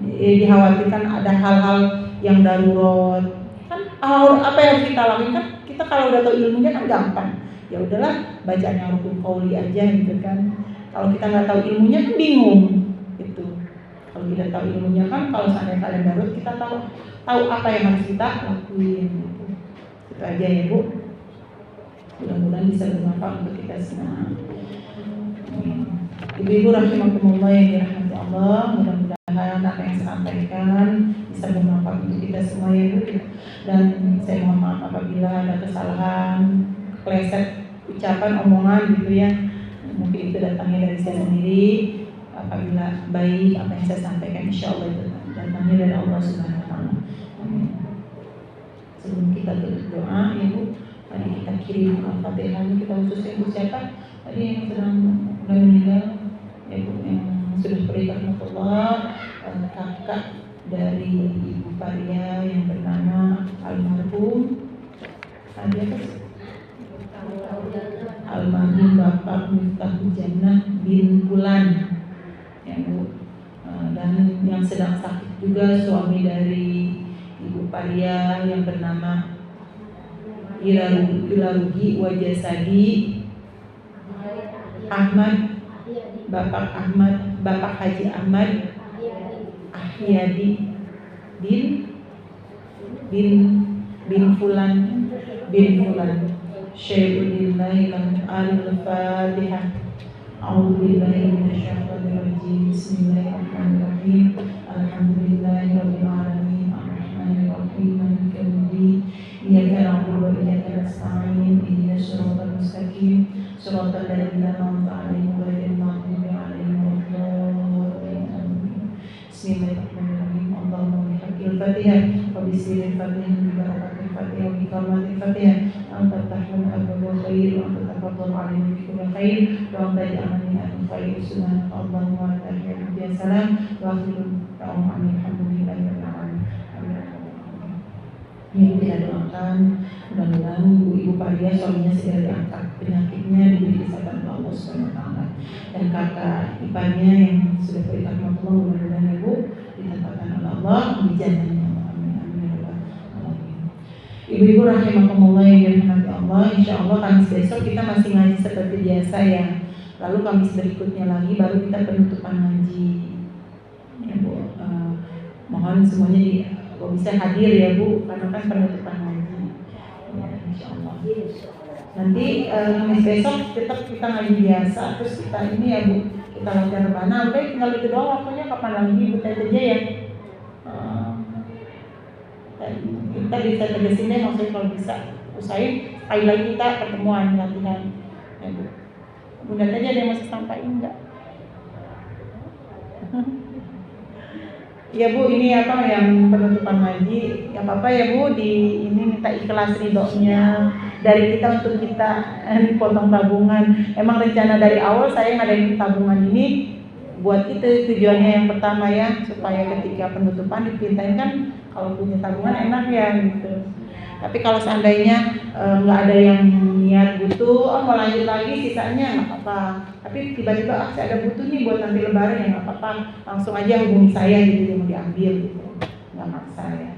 dikhawatirkan ada hal-hal yang darurat. Kan apa yang kita lakukan? Kita kalau udah tahu ilmunya kan gampang. Ya udahlah, bacaan yang rukun qauli aja gitu kan. Kalau kita nggak tahu ilmunya kan bingung gitu. Kalau kita tahu ilmunya kan, kalau seandainya kalian darurat kita tahu apa yang harus kita lakuin gitu. Itu aja ya Bu. Mudah-mudahan bisa bermanfaat untuk kita semua. Ibu-ibu rahimakumullah yang dirahmati Allah, mudah-mudahan apa yang saya sampaikan bisa bermanfaat untuk kita semua ya Bu. Dan saya mohon maaf apabila ada kesalahan, kepleset ucapan, omongan gitu ya. Mungkin itu datangnya dari saya sendiri. Apabila baik apa yang saya sampaikan, insya Allah itu datangnya dari Allah Subhanahu Wa Taala. Sebelum kita berdoa, ya Bu, tadi kita kirim Al-Fatihah, kita khususnya untuk siapa? Tadi yang sedang meninggal, ya Bu, yang sudah berikan Allah, kakak dari Ibu Faria yang bernama almarhum almarhum Bapak Miftahul Jannah bin Bulan, ya Bu. Dan yang sedang sakit juga suami dari Ibu Faria yang bernama Ilarugi Wajasadi Ahmad, Bapak Haji Ahmad Ahyadi bin Fulan Syai'ulillahi al-Fatihah. A'udzubillahi minasyaitonir rajim. Bismillahirrahmanirrahim. Alhamdulillahirabbil alamin. Arrahmanir rahim. Maliki yaumiddin. Iyyaka na'budu wa iyyaka nasta'in. Ihdinas siratal mustaqim. Shiratal ladzina an'amta 'alaihim ghairil maghdubi 'alaihim waladdallin. Bismillahirrahmanirrahim. Allahumma bihaqqil Fatihah wa bisirril Fatihah bi barakatil Fatihah wa bi kalimatil Fatihah. Anta tahkum abwabul khair wa anta tafaddalu 'alaina bi kulli khair wa anta ja'alna min ahli khair. Subhanaka Allahumma wa bihamdika ya salam wa akhiru da'wana alhamdulillahi rabbil alamin. Ini kita doakan mudah-mudahan Ibu Faria suaminya segera diangkat penyakitnya, diberi kesehatan oleh Allah Subhanahu Wa Taala, dan kakak iparnya yang sudah berikan Allah mudah-mudahan Ibu ditempatkan oleh Allah di jannahnya. Ibu-ibu rahimakumullah yang dirahmati Allah, insya Allah Kamis besok kita masih ngaji seperti biasa ya. Lalu Kamis berikutnya lagi baru kita penutupan ngaji. Ya Bu, mohon semuanya kalau bisa hadir ya Bu, karena kan penutupan ngaji. Ya, insya Allah. Nanti Kamis besok tetap kita ngaji biasa, terus kita ini ya Bu, kita latihan rebana. Udah tinggal itu doang, waktunya kapan lagi Bu aja ya. Kita bisa tegasin deh, maksudnya kalau bisa usahain sekali lagi kita pertemuan latihan ya Bu. Bunda aja ada yang masih sampaikan enggak? Ya Bu, ini apa yang penutupan ngaji, ya apa ya Bu, di ini minta ikhlas ridhonya dari kita untuk kita potong tabungan. Emang rencana dari awal saya ngadain tabungan ini buat itu, tujuannya yang pertama ya, supaya ketika penutupan dipintain kan kalau punya tabungan enak ya gitu. Tapi kalau seandainya nggak ada yang niat butuh, mau lanjut lagi sisanya nggak apa-apa. Tapi tiba-tiba saya ada butuh nih buat nanti lebaran ya nggak apa-apa, langsung aja hubungi saya gitu yang mau diambil gitu, nggak maksa ya.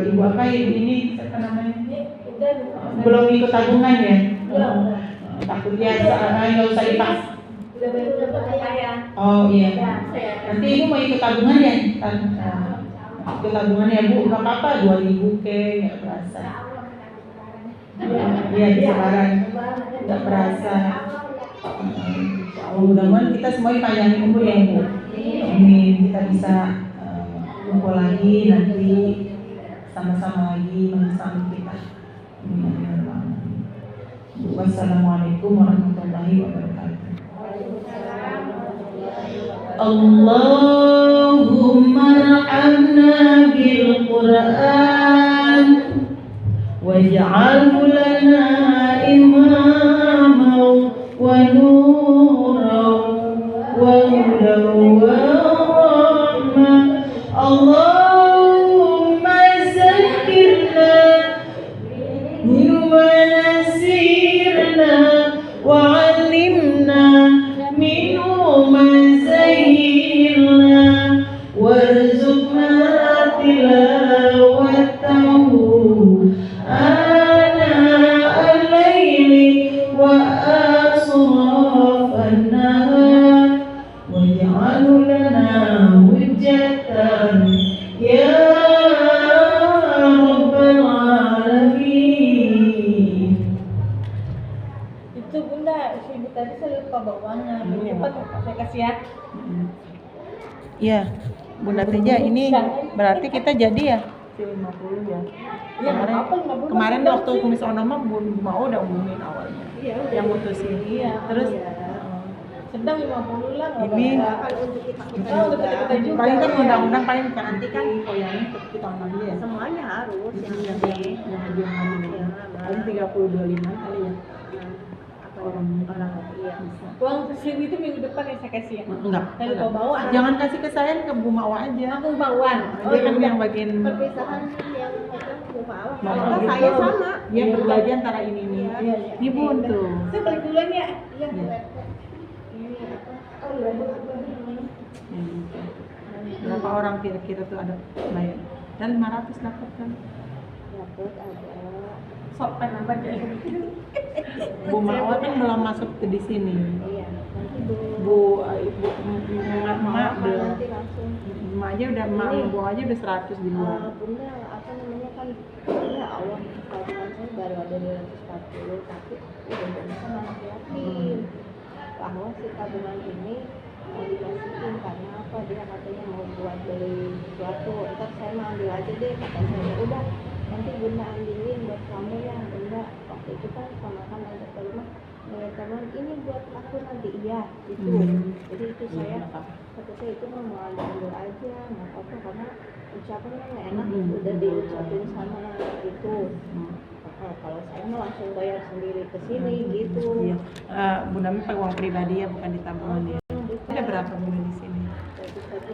Ibu apa ibu ini apa namanya? Belum ikut tabungan ya? takut ya, nggak usah dipaksa. Udah saya. Oh iya. Ya, saya. Nanti ibu mau ikut tabungan ya? Ikut tabungan ya bu, nggak apa-apa 2.000 nggak berasa. Iya di Semarang, nggak berasa. Mudah-mudahan kita semua dipanjangin umur ya bu. Amin. Kita bisa kumpul lagi nanti sama-sama lagi bersama kita. Wassalamualaikum warahmatullahi wabarakatuh. Allahumma arhamna bil Qur'an waj'alhu lana imama wa nuran wa hudan wa rahmah. Allahumma zakkirna mimma nasirna wa 'allimna minhu ma zayyirna warzuqna tilawatahu ana al-laili wa asrafan nahar waj'alhu lana hujjatan ya rabbal alamin. Itu Bunda, si Ibu tadi saya lupa bawahnya. Cepat saya kasih ya. Iya, Bunda Teja, ini berarti kita jadi ya? 50 ya. Iya, Kemarin, apa 50? kemarin waktu kumis onoma Bu Mau udah umumin awalnya. Iya, udah. Yang mutusin. Iya. Terus Sedang 50 lah. ini untuk kita juga. paling kan undang-undang paling nanti kan koyangnya kita ambil ya. Semuanya harus yang Yang penting lebih hamil. Paling 30-25 kali ya. Orang iya. bisa. Uang SIM itu minggu depan ya saya kasih ya. Enggak. Saya lupa bawa. Jangan kasih ke saya, ke Bu Mawa aja. Aku bawaan. Dia kan yang bagian Perpisahan yang megang lupa Allah. Mawa Kalau gitu. saya sama. Dia berbagi antara ini. Iya, iya. Ini Bun tuh. Saya balik duluan ya. Iya. Iya. Ini apa? Oh iya. Berapa orang kira-kira tuh ada bayar? Dan 500 dapat kan? Dapat ada. Sok pen apa aja. Bu Mawa kan belum masuk ke di sini. Iya. Nanti Ibu emak belum. nanti langsung. Emak aja udah Bu aja udah 100 di luar. Bunda apa namanya kan ya Allah tabungan saya baru ada 240 tapi udah bisa anak yatim bahwa si tabungan ini mau dimasukin karena apa dia katanya mau buat beli sesuatu ntar saya mau ambil aja deh kata saya udah nanti Bunda ambilin buat kamu ya Bunda waktu itu kan sama kan ada rumah teman ini buat aku nanti iya itu jadi itu saya kata saya itu mau ambil aja nggak apa-apa karena ucapannya nggak enak udah diucapin sama itu kalau saya mah langsung bayar sendiri ke sini gitu. Iya. Bunda pakai uang pribadi ya, bukan di tabungan dia. Ada berapa Bunda di sini?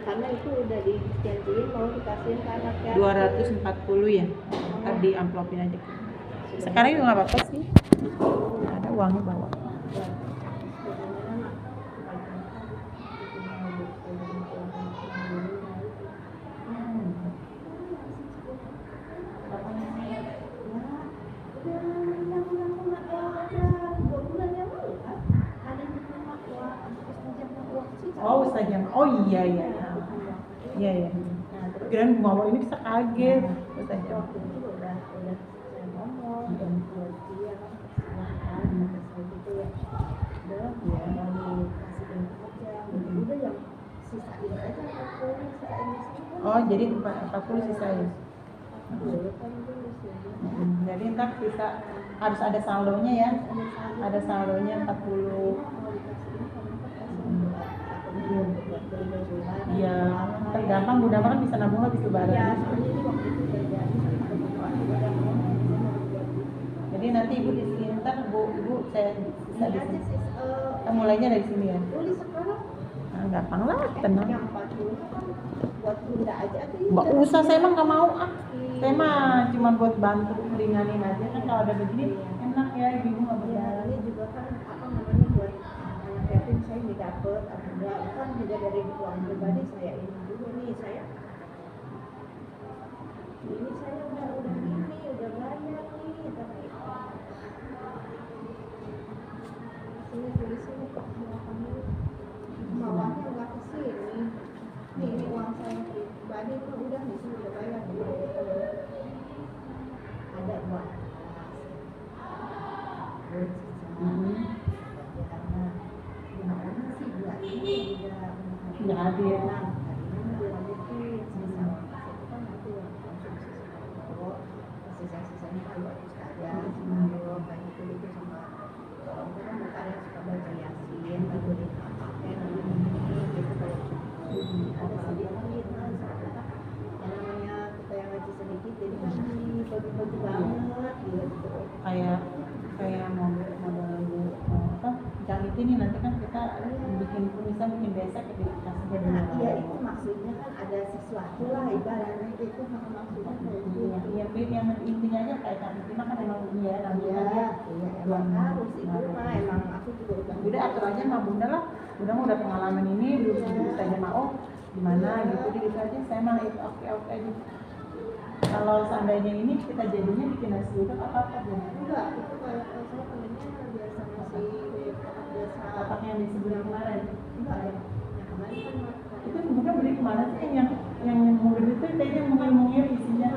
Karena itu udah dijanjiin mau dikasihin ke anak ya. 240 ya. Ntar di amplopin aja. Sekarang juga nggak apa-apa sih. Ada uangnya bawa. Oh, saja. Oh iya iya. Iya iya. Kirain Bu Mawa ini bisa kaget. Saja. Udah saya ngomong dan buat dia silahkan saya gitu ya udah ya mau dikasihin aja udah yang sisain aja aku sisain di sini Oh, jadi 40 sisanya. boleh kan dulu sih Jadi ntar bisa harus ada saldonya ya. Ada saldonya 40. mau dikasihin kamu kan kasih buat beli baju lagi Iya, tergampang Bunda kan bisa nabung habis lebaran. ya soalnya ini waktu itu udah jadi udah mau Jadi nanti Ibu di sini ntar Ibu saya bisa di aja sini. sih Kita mulainya dari sini ya. tulis sekarang Nah, gampang lah, tenang. yang 40 kan buat Bunda aja tuh Mbak usah, saya mah nggak mau ah. Saya mah cuma buat bantu ringanin aja kan kalau ada begini enak ya ibu nggak ya berjalan. ini juga kan apa namanya buat anak yatim saya ini dapet alhamdulillah kan juga dari uang pribadi saya ini dulu nih saya ini saya udah ini udah banyak nih tapi ini tulisin bawakan dulu. Bawahnya nggak ke sini. Ini uang saya pribadi tuh udah di sini udah bayar. Ada buat karena gimana sih buat ini udah Nggak hadir. tadinya dilanjutin sisa itu kan nanti yang konsumsi sama sisa-sisanya kan buat ustazah sama kayak gitu sama orang kan bukan yang suka baca yasin lalu dipakai lalu ini gitu kalau ada sedikit kan soalnya yang namanya kita yang ngaji sedikit jadi kan dibagi-bagi banget gitu. Kayak model apa jam itu nih nanti kan kita bikin tulisan bikin besek kita kasih dia dulu. Nah, iya itu maksudnya kan ada sesuatu lah ibaratnya itu maksudnya kayak gitu. Iya, yang intinya aja kayak jam itu kan emang iya namanya dia. Iya, emang harus itu mah emang aku juga Udah atur aja sama bunda lah. Bunda mau udah pengalaman ini, belum saja mau gimana gitu, jadi gitu aja. Saya mah itu oke aja. Kalau seandainya ini kita jadinya bikin nasi uduk apa Bunda? enggak itu kayak saya pengennya biasa nasi biasa Kotak yang di sebelum kemarin. enggak ya yang kemarin kan Itu Bunda beli kemana sih yang mungkin itu kayaknya mungil isinya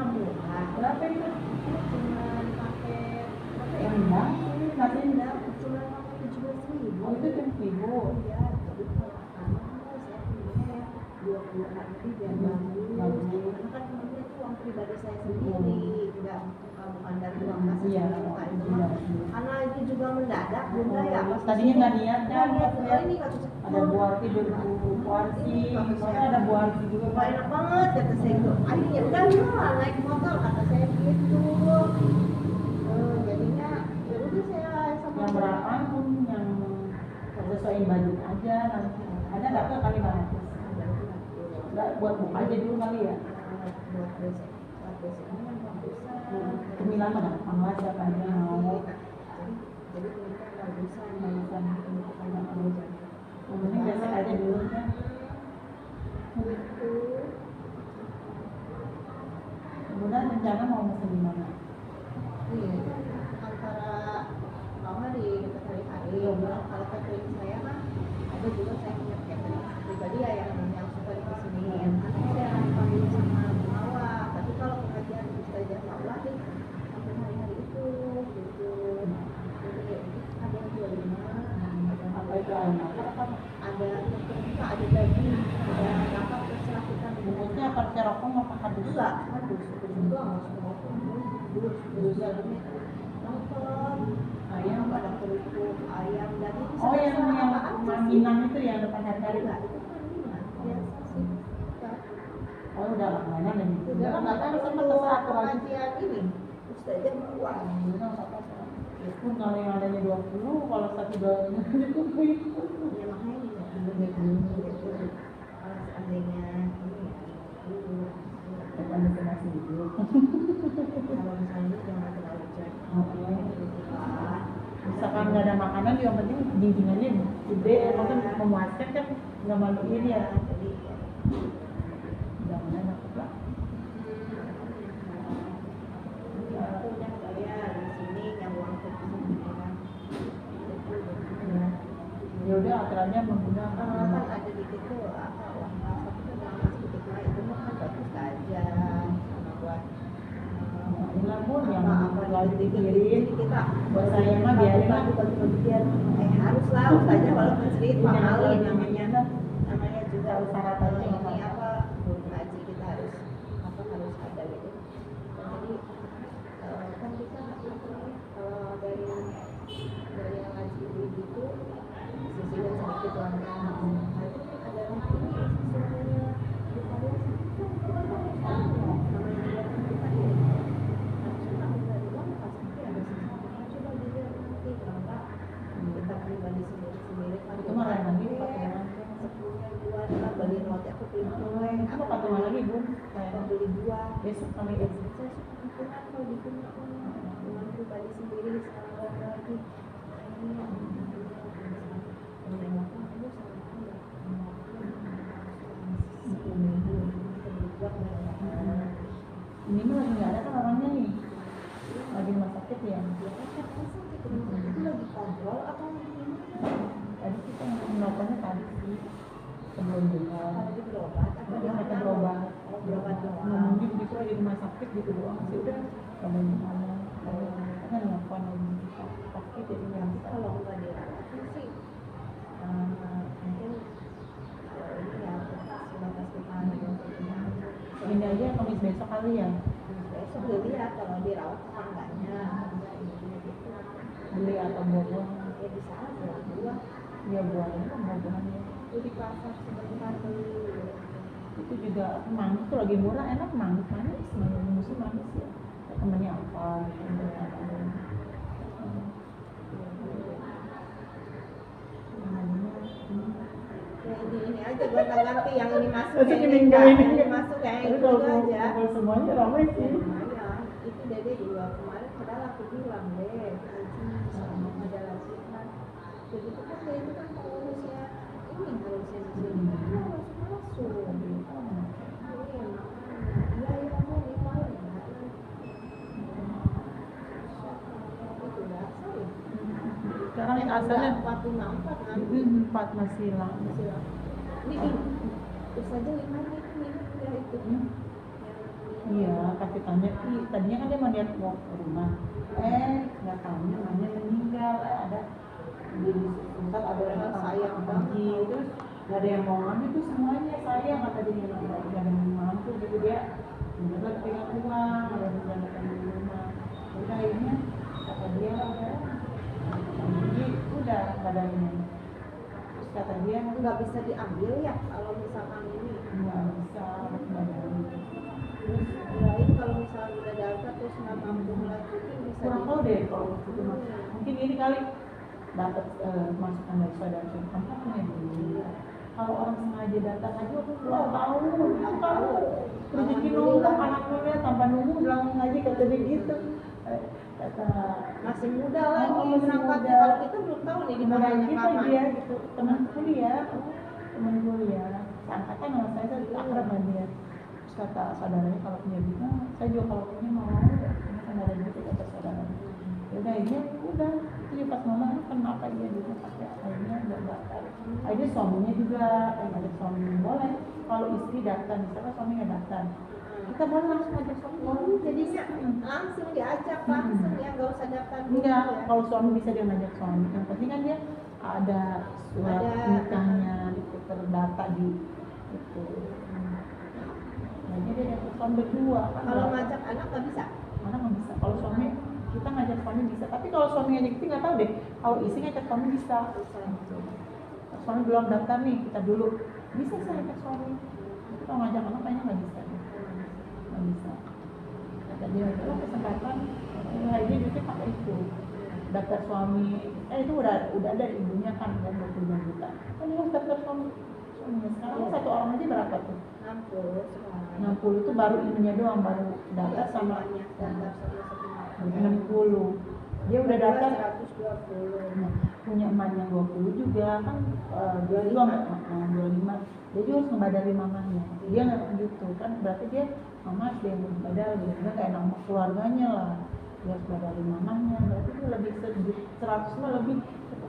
berapa itu? cuma pakai Yang enggak, nasi enggak cuma pakai 17.000. Oh itu kan ibu. Ya, tapi kalau makanan saya punya 20 biar bagus. Karena kan sebenarnya itu uang pribadi saya sendiri, enggak bukan dari uang kas Iya, bukan itu iya. mah. Karena itu juga mendadak bunda ya. Tadinya nggak niat kan, Oh ini nggak cocok. ada buah tidur porsi, mana ada buah juga Wah, enak banget kata saya itu. Akhirnya udah naik motor kata saya gitu. Jadinya ya udah saya sama yang berapa pun yang sesuaiin budget aja nanti ada nggak tuh kali 500 nggak buat buka aja dulu kali ya buat besok ini kan bagusan. cemilan mana sama siapa aja yang mau Jadi kita bagusan. bagusan bukan nggak mau yang penting besok aja dulu kan kemudian rencana mau mesen di mana Antara mama di dekat hari-hari, kalau catering saya mah ada juga saya punya catering pribadi ya yang suka dikesiniin. Nanti saya akan panggil sama Mawa, tapi kalau pengajian Ustazah Mawa sih sampai hari-hari itu gitu. Jadi ada yang 25, apa itu anak ada ada daging, ada apa terserah kita. bungkusnya apa cerokong apa kardus Enggak, aduh, itu nonton ayam ada kerupuk ayam dan itu oh yang Minang itu yang depan hari-hari enggak itu kan biasa sih oh udah lah banyak dan itu udah nggak tahu sama untuk terserah atur aja pengajian ini Ustazah buat itu kalau yang adanya 20 kalau satu doang cukup ya makanya ini kalau seandainya ini depan destinasi itu kalau misalnya jangan terlalu misalkan nggak ada makanan yang penting dindingannya gede emang kan memuaskan kan nggak maluin ya jadi jangan enak lah udah bayar di sini yang uang ke sini ya udah aturannya menggunakan kan ada di situ apa uang kas tapi kan uang kas titik lain itu mah kan bagus aja sama buat inilah pun yang apa lagi dipikirin kita buat saya mah biarin lah bagian harus lah ustaznya walaupun sedikit pahalin namanya juga sarapannya ini apa guru ngaji kita harus harus ada gitu jadi kan kita kalau dari yang ngaji itu sisihkan sedikit uang nanti ada nanti semuanya kita pribadi sendiri itu mah lain lagi patungan beli roti aku beli kue apa patungan lagi bu aku beli dua besok kami besok saya suka patungan kalau di sini dengan pribadi sendiri sama lagi ini mah lagi nggak ada kan orangnya nih lagi rumah sakit ya itu lagi kontrol atau gimana? sih sebelum duha. Lagi berobat atau Dia mereka gimana? berobat. Oh, berobat doang. Ngomong gitu di rumah sakit gitu doang sih udah. Gak banyak ngomong. Kan nelfon lagi sakit jadi nggak bisa. Kalau nggak dirawat sih mungkin ini ya sebatas kita Ini aja Kamis besok kali ya. besok dilihat kalau dirawat apa enggaknya gitu. Beli atau buah-buah. Ya bisa aja buah Iya buahnya kan buah-buahannya. itu di pasar sebentar beli. Itu juga manggis tuh lagi murah, enak manggis manis musim manis ya. Temennya apa? Temennya apa? Ya ini aja gue ganti yang ini masuk Masuk yang ini ini enggak, enggak, ini yang ini enggak. masuk yang Tapi itu aja. kalau semuanya ramai sih. Lumayan, itu Dede juga kemarin padahal aku bilang deh, sama ada latihan. Jadi itu kan dia itu kan pengurusnya ini harusnya di sini, harus masuk. Iya makanya, iya ya mau nih mau enggak itu dasar ya. Sekarang yang asalnya 454 kan? 4 masih hilang. Ini terus aja 5 menit ya itu. Iya, kasih tanya. Tadinya kan dia mau lihat mau ke rumah. Nggak tahunya namanya meninggal. Ada di pusat ada yang Sayang pagi, terus nggak ada yang mau ngambil tuh semuanya sayang kata dia nggak ada yang mampu gitu dia beneran pegang uang ada yang mendapatkan di rumah. Jadi akhirnya kata dia jadi udah badannya. Terus kata dia Nggak bisa diambil ya kalau misalkan ini. nggak bisa badan. Terus Kirain kalau misalnya udah dapat terus nggak mampu melanjutin bisa kurang tahu deh kalau itu mah mungkin ini kali dapat masukan dari saudara kamu punya dulu kalau orang sengaja datang aja aku nggak tahu itu tahu rezeki numpuk anaknya tanpa nunggu bilang aja kata dia gitu kata masih muda lagi masih berangkatnya muda. kalau kita belum tahu nih di mana Kemudian kita kapan. dia gitu teman kuliah seangkatan sama saya akrab sama dia. Terus kata saudaranya kalau punya duit saya juga kalau punya mau ini kan ada duit kata saudaranya. Yaudah ini udah itu juga pas ngomong kenapa dia dulu pakai akhirnya nggak daftar. Akhirnya suaminya juga ada suami boleh kalau istri daftar misalnya suami nggak daftar kita boleh langsung ajak suami. Oh, jadinya langsung diajak langsung ya nggak usah daftar dulu Enggak, ya. kalau suami bisa dia ngajak suami. Yang penting kan dia ada surat Ada. nikahnya itu terdata di itu. Nah, jadi dia ngajak suami berdua kan. Kalau berapa? ngajak anak nggak bisa. Mana nggak bisa. Kalau suami kita ngajak suami bisa. Tapi kalau suami ngajak kita nggak tahu deh. Kalau istri ngajak suami bisa. Gitu. Suami belum daftar nih kita dulu. Bisa saya ngajak suami. Tapi kalau ngajak anak kayaknya nggak bisa. Nggak bisa. Kata dia itu kesempatan. Ini duitnya pakai itu. Daftar suami, itu udah dari ibunya kan 25 juta. Kan dia harus daftar suaminya. Sekarang satu orang aja berapa tuh? 60 sekarang. 60 itu baru ininya doang, baru daftar sama semuanya daftar sama satu 60. Dia udah daftar 120. nah, punya emaknya 20 juga kan dia juga 25. Dia juga harus ngebadali mamanya. Dia nggak gitu kan berarti dia mama dia yang badal gitu kan kayak nama keluarganya lah. Dia harus badali mamanya berarti itu lebih 100 mah lebih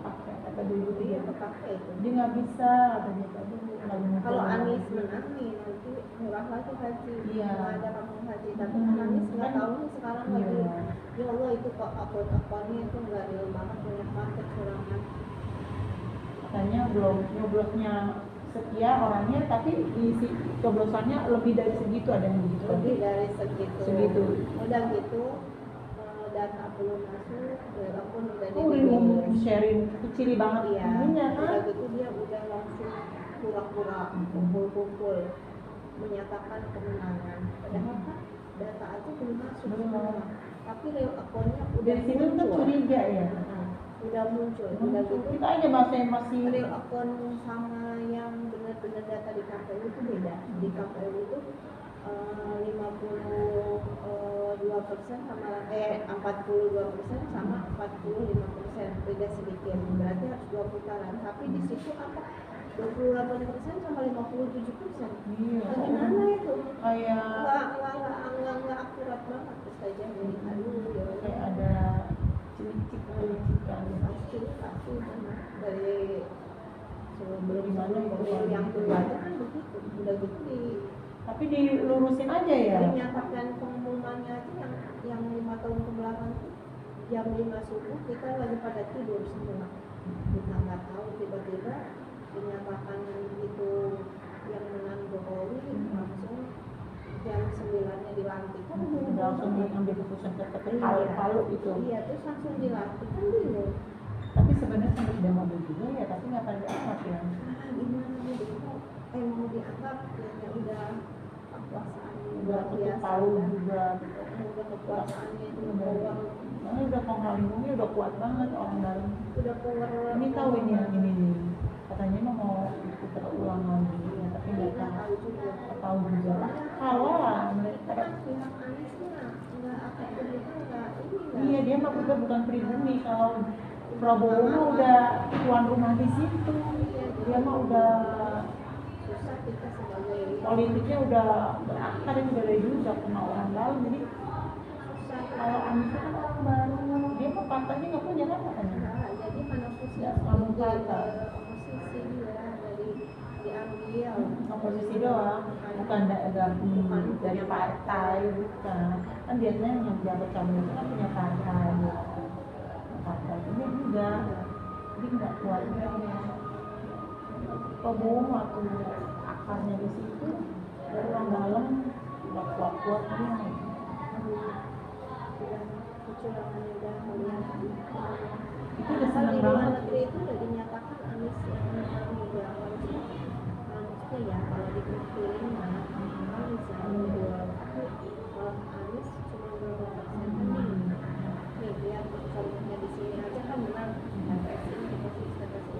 pakai kata dulu Iya, dia pakai itu. dia nggak bisa katanya tadi lagi mau Kalau pulang. Anis menang nih nanti murah lagi haji. Iya. Nggak ada kampung haji tapi kan Anis nggak tahu nih sekarang lagi. Iya. Ya Allah itu kok akun-akunnya itu nggak real banget banyak banget kecurangan. Katanya belum nyoblosnya sekian orangnya tapi isi coblosannya lebih dari segitu ada yang begitu Lebih dari segitu. Segitu. Udah gitu data belum masuk, walaupun udah belum sharing kecil banget Iya. ininya Udah kan gitu dia udah langsung pura-pura kumpul-kumpul menyatakan kemenangan. Padahal kan data aja belum masuk Belum. semua. Tapi real akunnya udah dari situ kan muncul. curiga ya Nah, udah muncul. Udah gitu kita aja masih real akun sama yang benar-benar data di KPU itu beda. Di KPU itu 52% sama 42% sama 45%, beda sedikit. Berarti harus 2 putaran. Tapi di situ apa? 28% sama 57%. iya Bagaimana itu? kayak Nggak akurat banget saja. Jadi aduh ya kayak ada celicik-celicikan pasti benar. Dari sebelum yang kedua itu kan begitu udah gede. Tapi dilurusin aja ya. Dinyatakan pengumumannya itu yang 5 tahun kebelakang itu jam 5 subuh kita lagi pada tidur semua. Kita nggak tahu tiba-tiba dinyatakan itu yang menang Jokowi langsung jam 9-nya dilantik kan Udah langsung ambil keputusan palu itu. Iya terus langsung dilantik kan bingung. Tapi sebenarnya sempat demo juga ya, tapi nggak pada amat ya. Gimana mau dianggap ya udah kekuasaannya Udah biasa palu udah juga. kekuasaannya itu power Nah, udah penghalimunnya udah kuat banget orang dalam. udah power Ini tahu ini yang ini nih. Katanya mau putar ulang lagi, ya, tapi nggak tahu. Nggak tahu juga lah. Kalau lah mereka. pihak Aniesnya nggak akan nggak Iya dia mah juga bukan pribumi. Kalau Prabowo mah udah tuan rumah di situ. Dia mah udah susah kita sebagai politiknya udah berakar, udah dari dulu udah kenal orang dalam. Jadi susah kalau Anies kan orang baru, dia mah partainya nggak punya kan katanya. jadi mana posisi Ya, selalu juga kata. oposisi dia dari diambil Oposisi doang, bukan dari partai, bukan. Kan biasanya yang jabat cabai itu kan punya partai. Partai ini juga, jadi nggak kuat juga. Prabowo waktu akarnya di situ, dari orang dalam nggak kuat dia. kecurangannya udah melihat Itu udah kalau seneng di luar banget. negeri itu udah dinyatakan Anies yang menang juga maksudnya ya kalau dipilih mana Anies yang unggul tapi kalau Anies cuma berapa persen kan nih lihat misalnya di sini aja kan menang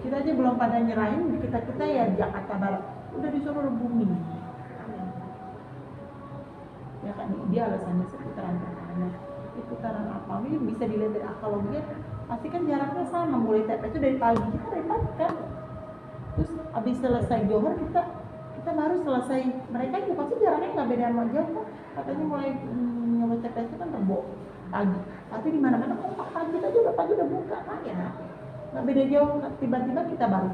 Kita aja belum pada nyerahin, kita ya Jakarta Barat udah di seluruh bumi. Ya kan dia alasannya seputaran pertama. Putaran apa ini bisa dilihat dari akaloginya, pasti kan jaraknya sama, mulai TP itu dari pagi, kita dari pagi kan, terus habis selesai johor kita baru selesai, mereka juga pasti jaraknya nggak beda sama jauh kan, katanya mulai nyobot TPS itu kan rebo pagi, tapi di mana mana kok pagi kita juga pagi udah buka kan ya, nggak beda jauh, tiba-tiba kita baru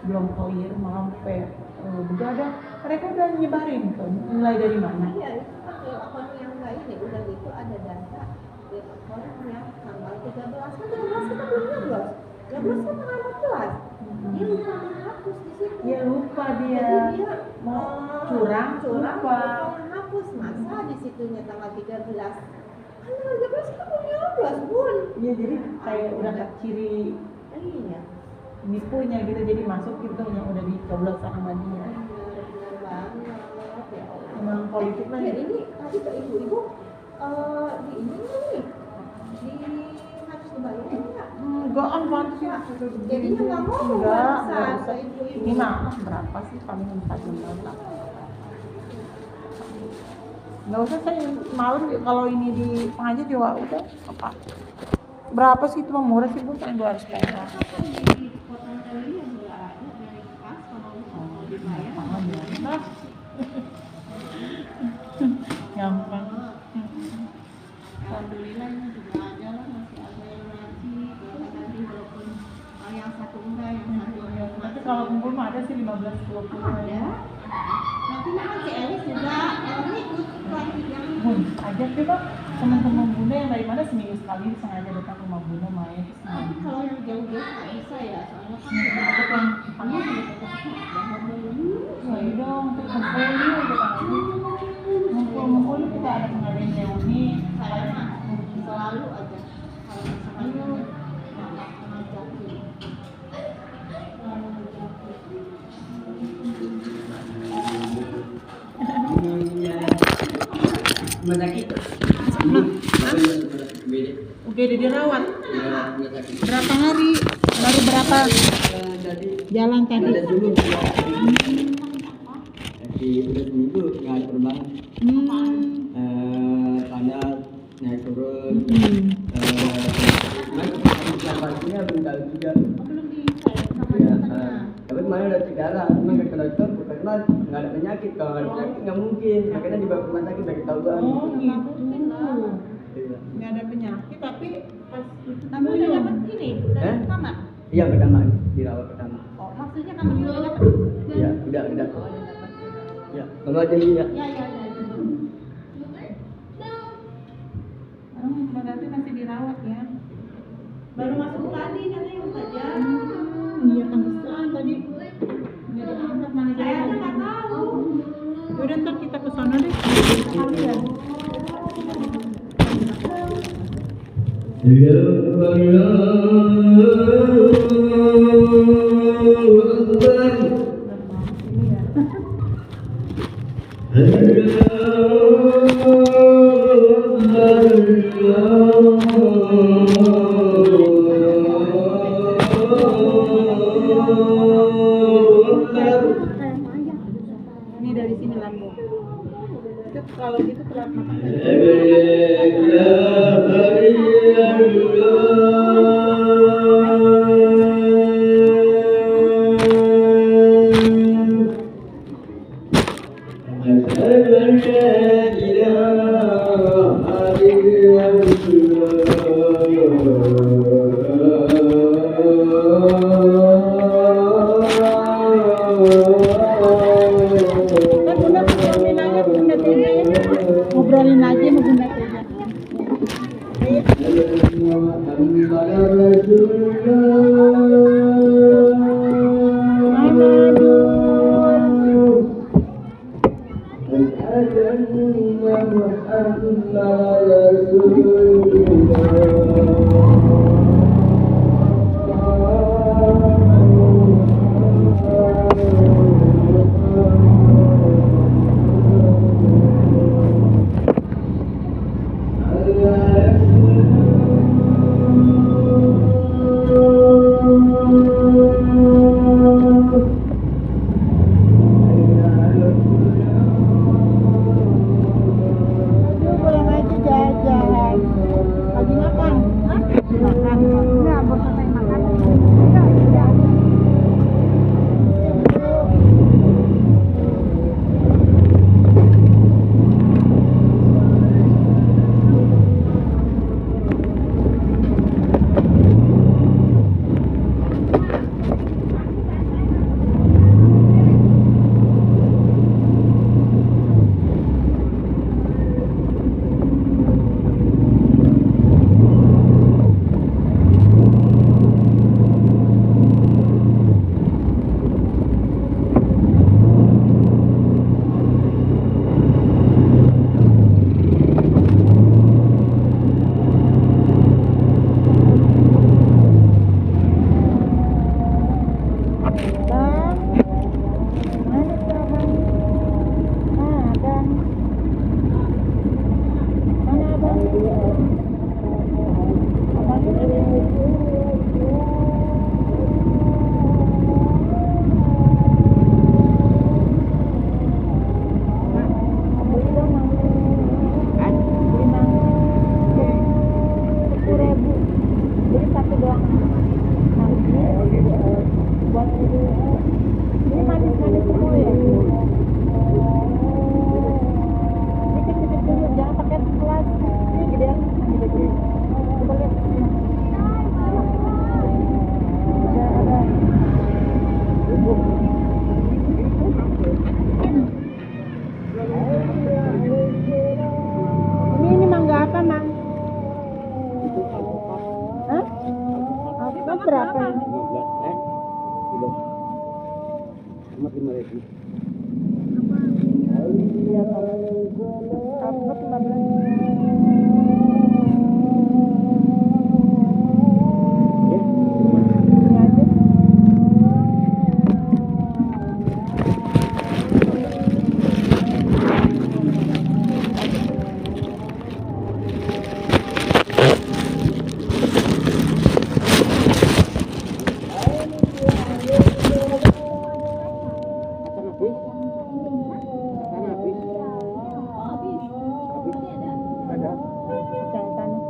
belum clear malam sampai begadang, mereka udah nyebarin tuh, mulai dari mana? Iya itu kan akun yang nggak ini udah gitu ada data di akun yang tanggal 13 kan 13 kita belum 13 kan tanggal 14 dia lupa menghapus di situ. Ya lupa dia. Jadi dia mau curang lupa. Menghapus masa di situnya tanggal 13. Kan tanggal 13 kita belum 15 bun. Iya jadi kayak udah ciri Iya. nipunya gitu, jadi masuk gitu yang udah dicoblos sama dia. Benar banget ya Allah. Emang politik lah Ya ya. ini tadi ke ibu-ibu di ini nih harus dibayar enggak? Enggak apaan sih? Jadinya nggak mau Enggak besar usah. Ini mah berapa sih, paling 4 bulan lah. Nggak usah, saya malu kalau ini di pengajian juga udah apa. Berapa sih itu mah murah sih Bu, kan 200 perak. Nah, gampang. Alhamdulillah ini juga ada lah masih ada yang nanti walaupun yang satu enggak yang satu Tapi kalau kumpul mah ada sih 15-20 ada. Nanti kan si Elis juga ikut pelatih yang Bun, ajak deh Pak teman-teman Bunda yang dari mana seminggu sekali sengaja datang ke rumah Bunda main terus tapi kalau yang jauh-jauh nggak bisa ya soalnya kan ajak yang kamu yang ngomong ayo dong untuk kumpul yuk kita ngumpul kita ada pengadaan reuni saya mah selalu aja kalau misalnya ngajakin Rumah sakit. udah dirawat berapa hari baru berapa jalan tadi Ada dulu. Jadi udah seminggu nggak ada perubahan. Panas, naik turun. Pastinya belum tahu juga. Tapi kemarin udah segala, cuma ke dokter, puskesmas nggak ada penyakit. Kalau nggak ada penyakit nggak mungkin. Makanya dibawa ke rumah sakit udah ketahuan. oh gitu Iya. nggak ada penyakit tapi pas kamu udah dapat ini udah Eh? dapat kamar Iya pertama dirawat pertama. oh mas Maksudnya kamarnya udah dapat? Ya, udah. Ya, kalau aja nih ya. Ya. Berarti masih dirawat ya. Baru masuk tadi katanya Ustazah. Iya pantesan tadi nggak diangkat malah Saya aja nggak tahu. Udah ntar kita ke sana deh. Kalian. Ya Ini dari sini lambung. Itu kalau gitu telat makan. Bunda ngobrolin aja Bunda Tega ya. Ngobrolin aja sama Bunda Tega. Ayo pulang aja jajan. Lagi makan? Hah? Makan. Enggak, baru selesai makan. Enggak, iya. Bang, mana tuh abang? Ah, abang. Mana abang? Abang ini. Mak, beli dong, Mang. Beli, Mang. 10.000. Beli satu doang. Mang, buat ini manis-manis semua ya. Dikit-dikit dulu, jangan pakai kelas. Ini gedean. Coba lihat. Ada. Ini mangga apa, Mang? Hah? Apa berapa ini? 15 kilo. Amat 5.000. Iya, apa 15? Ya, Ini aja. Cari tanah.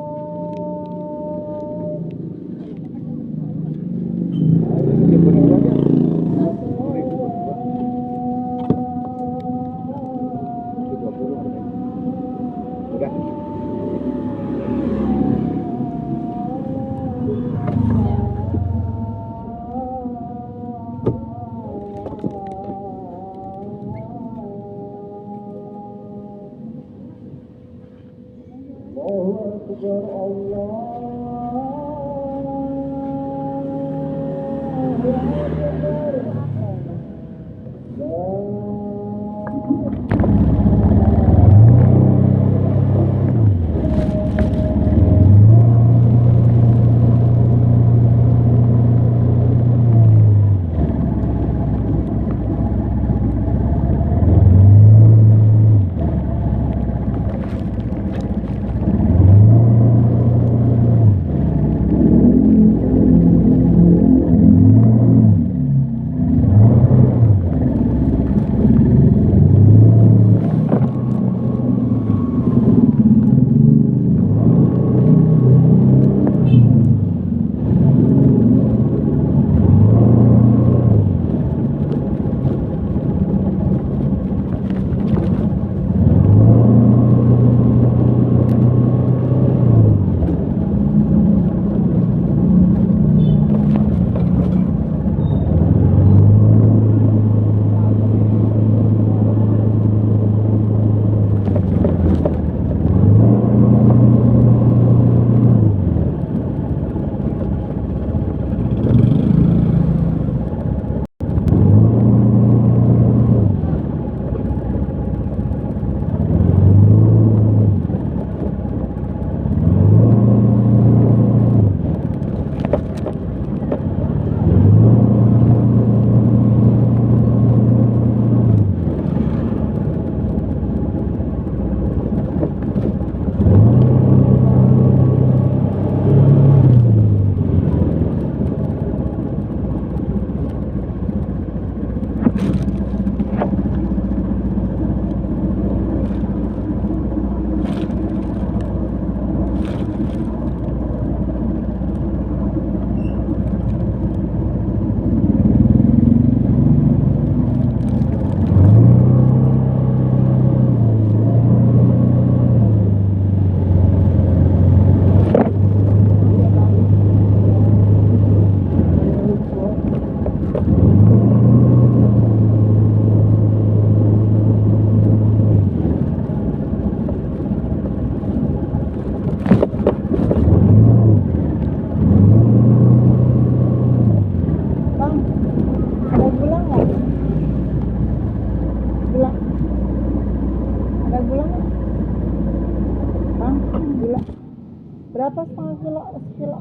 Berapa setengah kilo? Sekilo?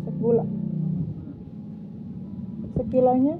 Segula. Sekilonya?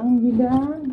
Bang Jidan.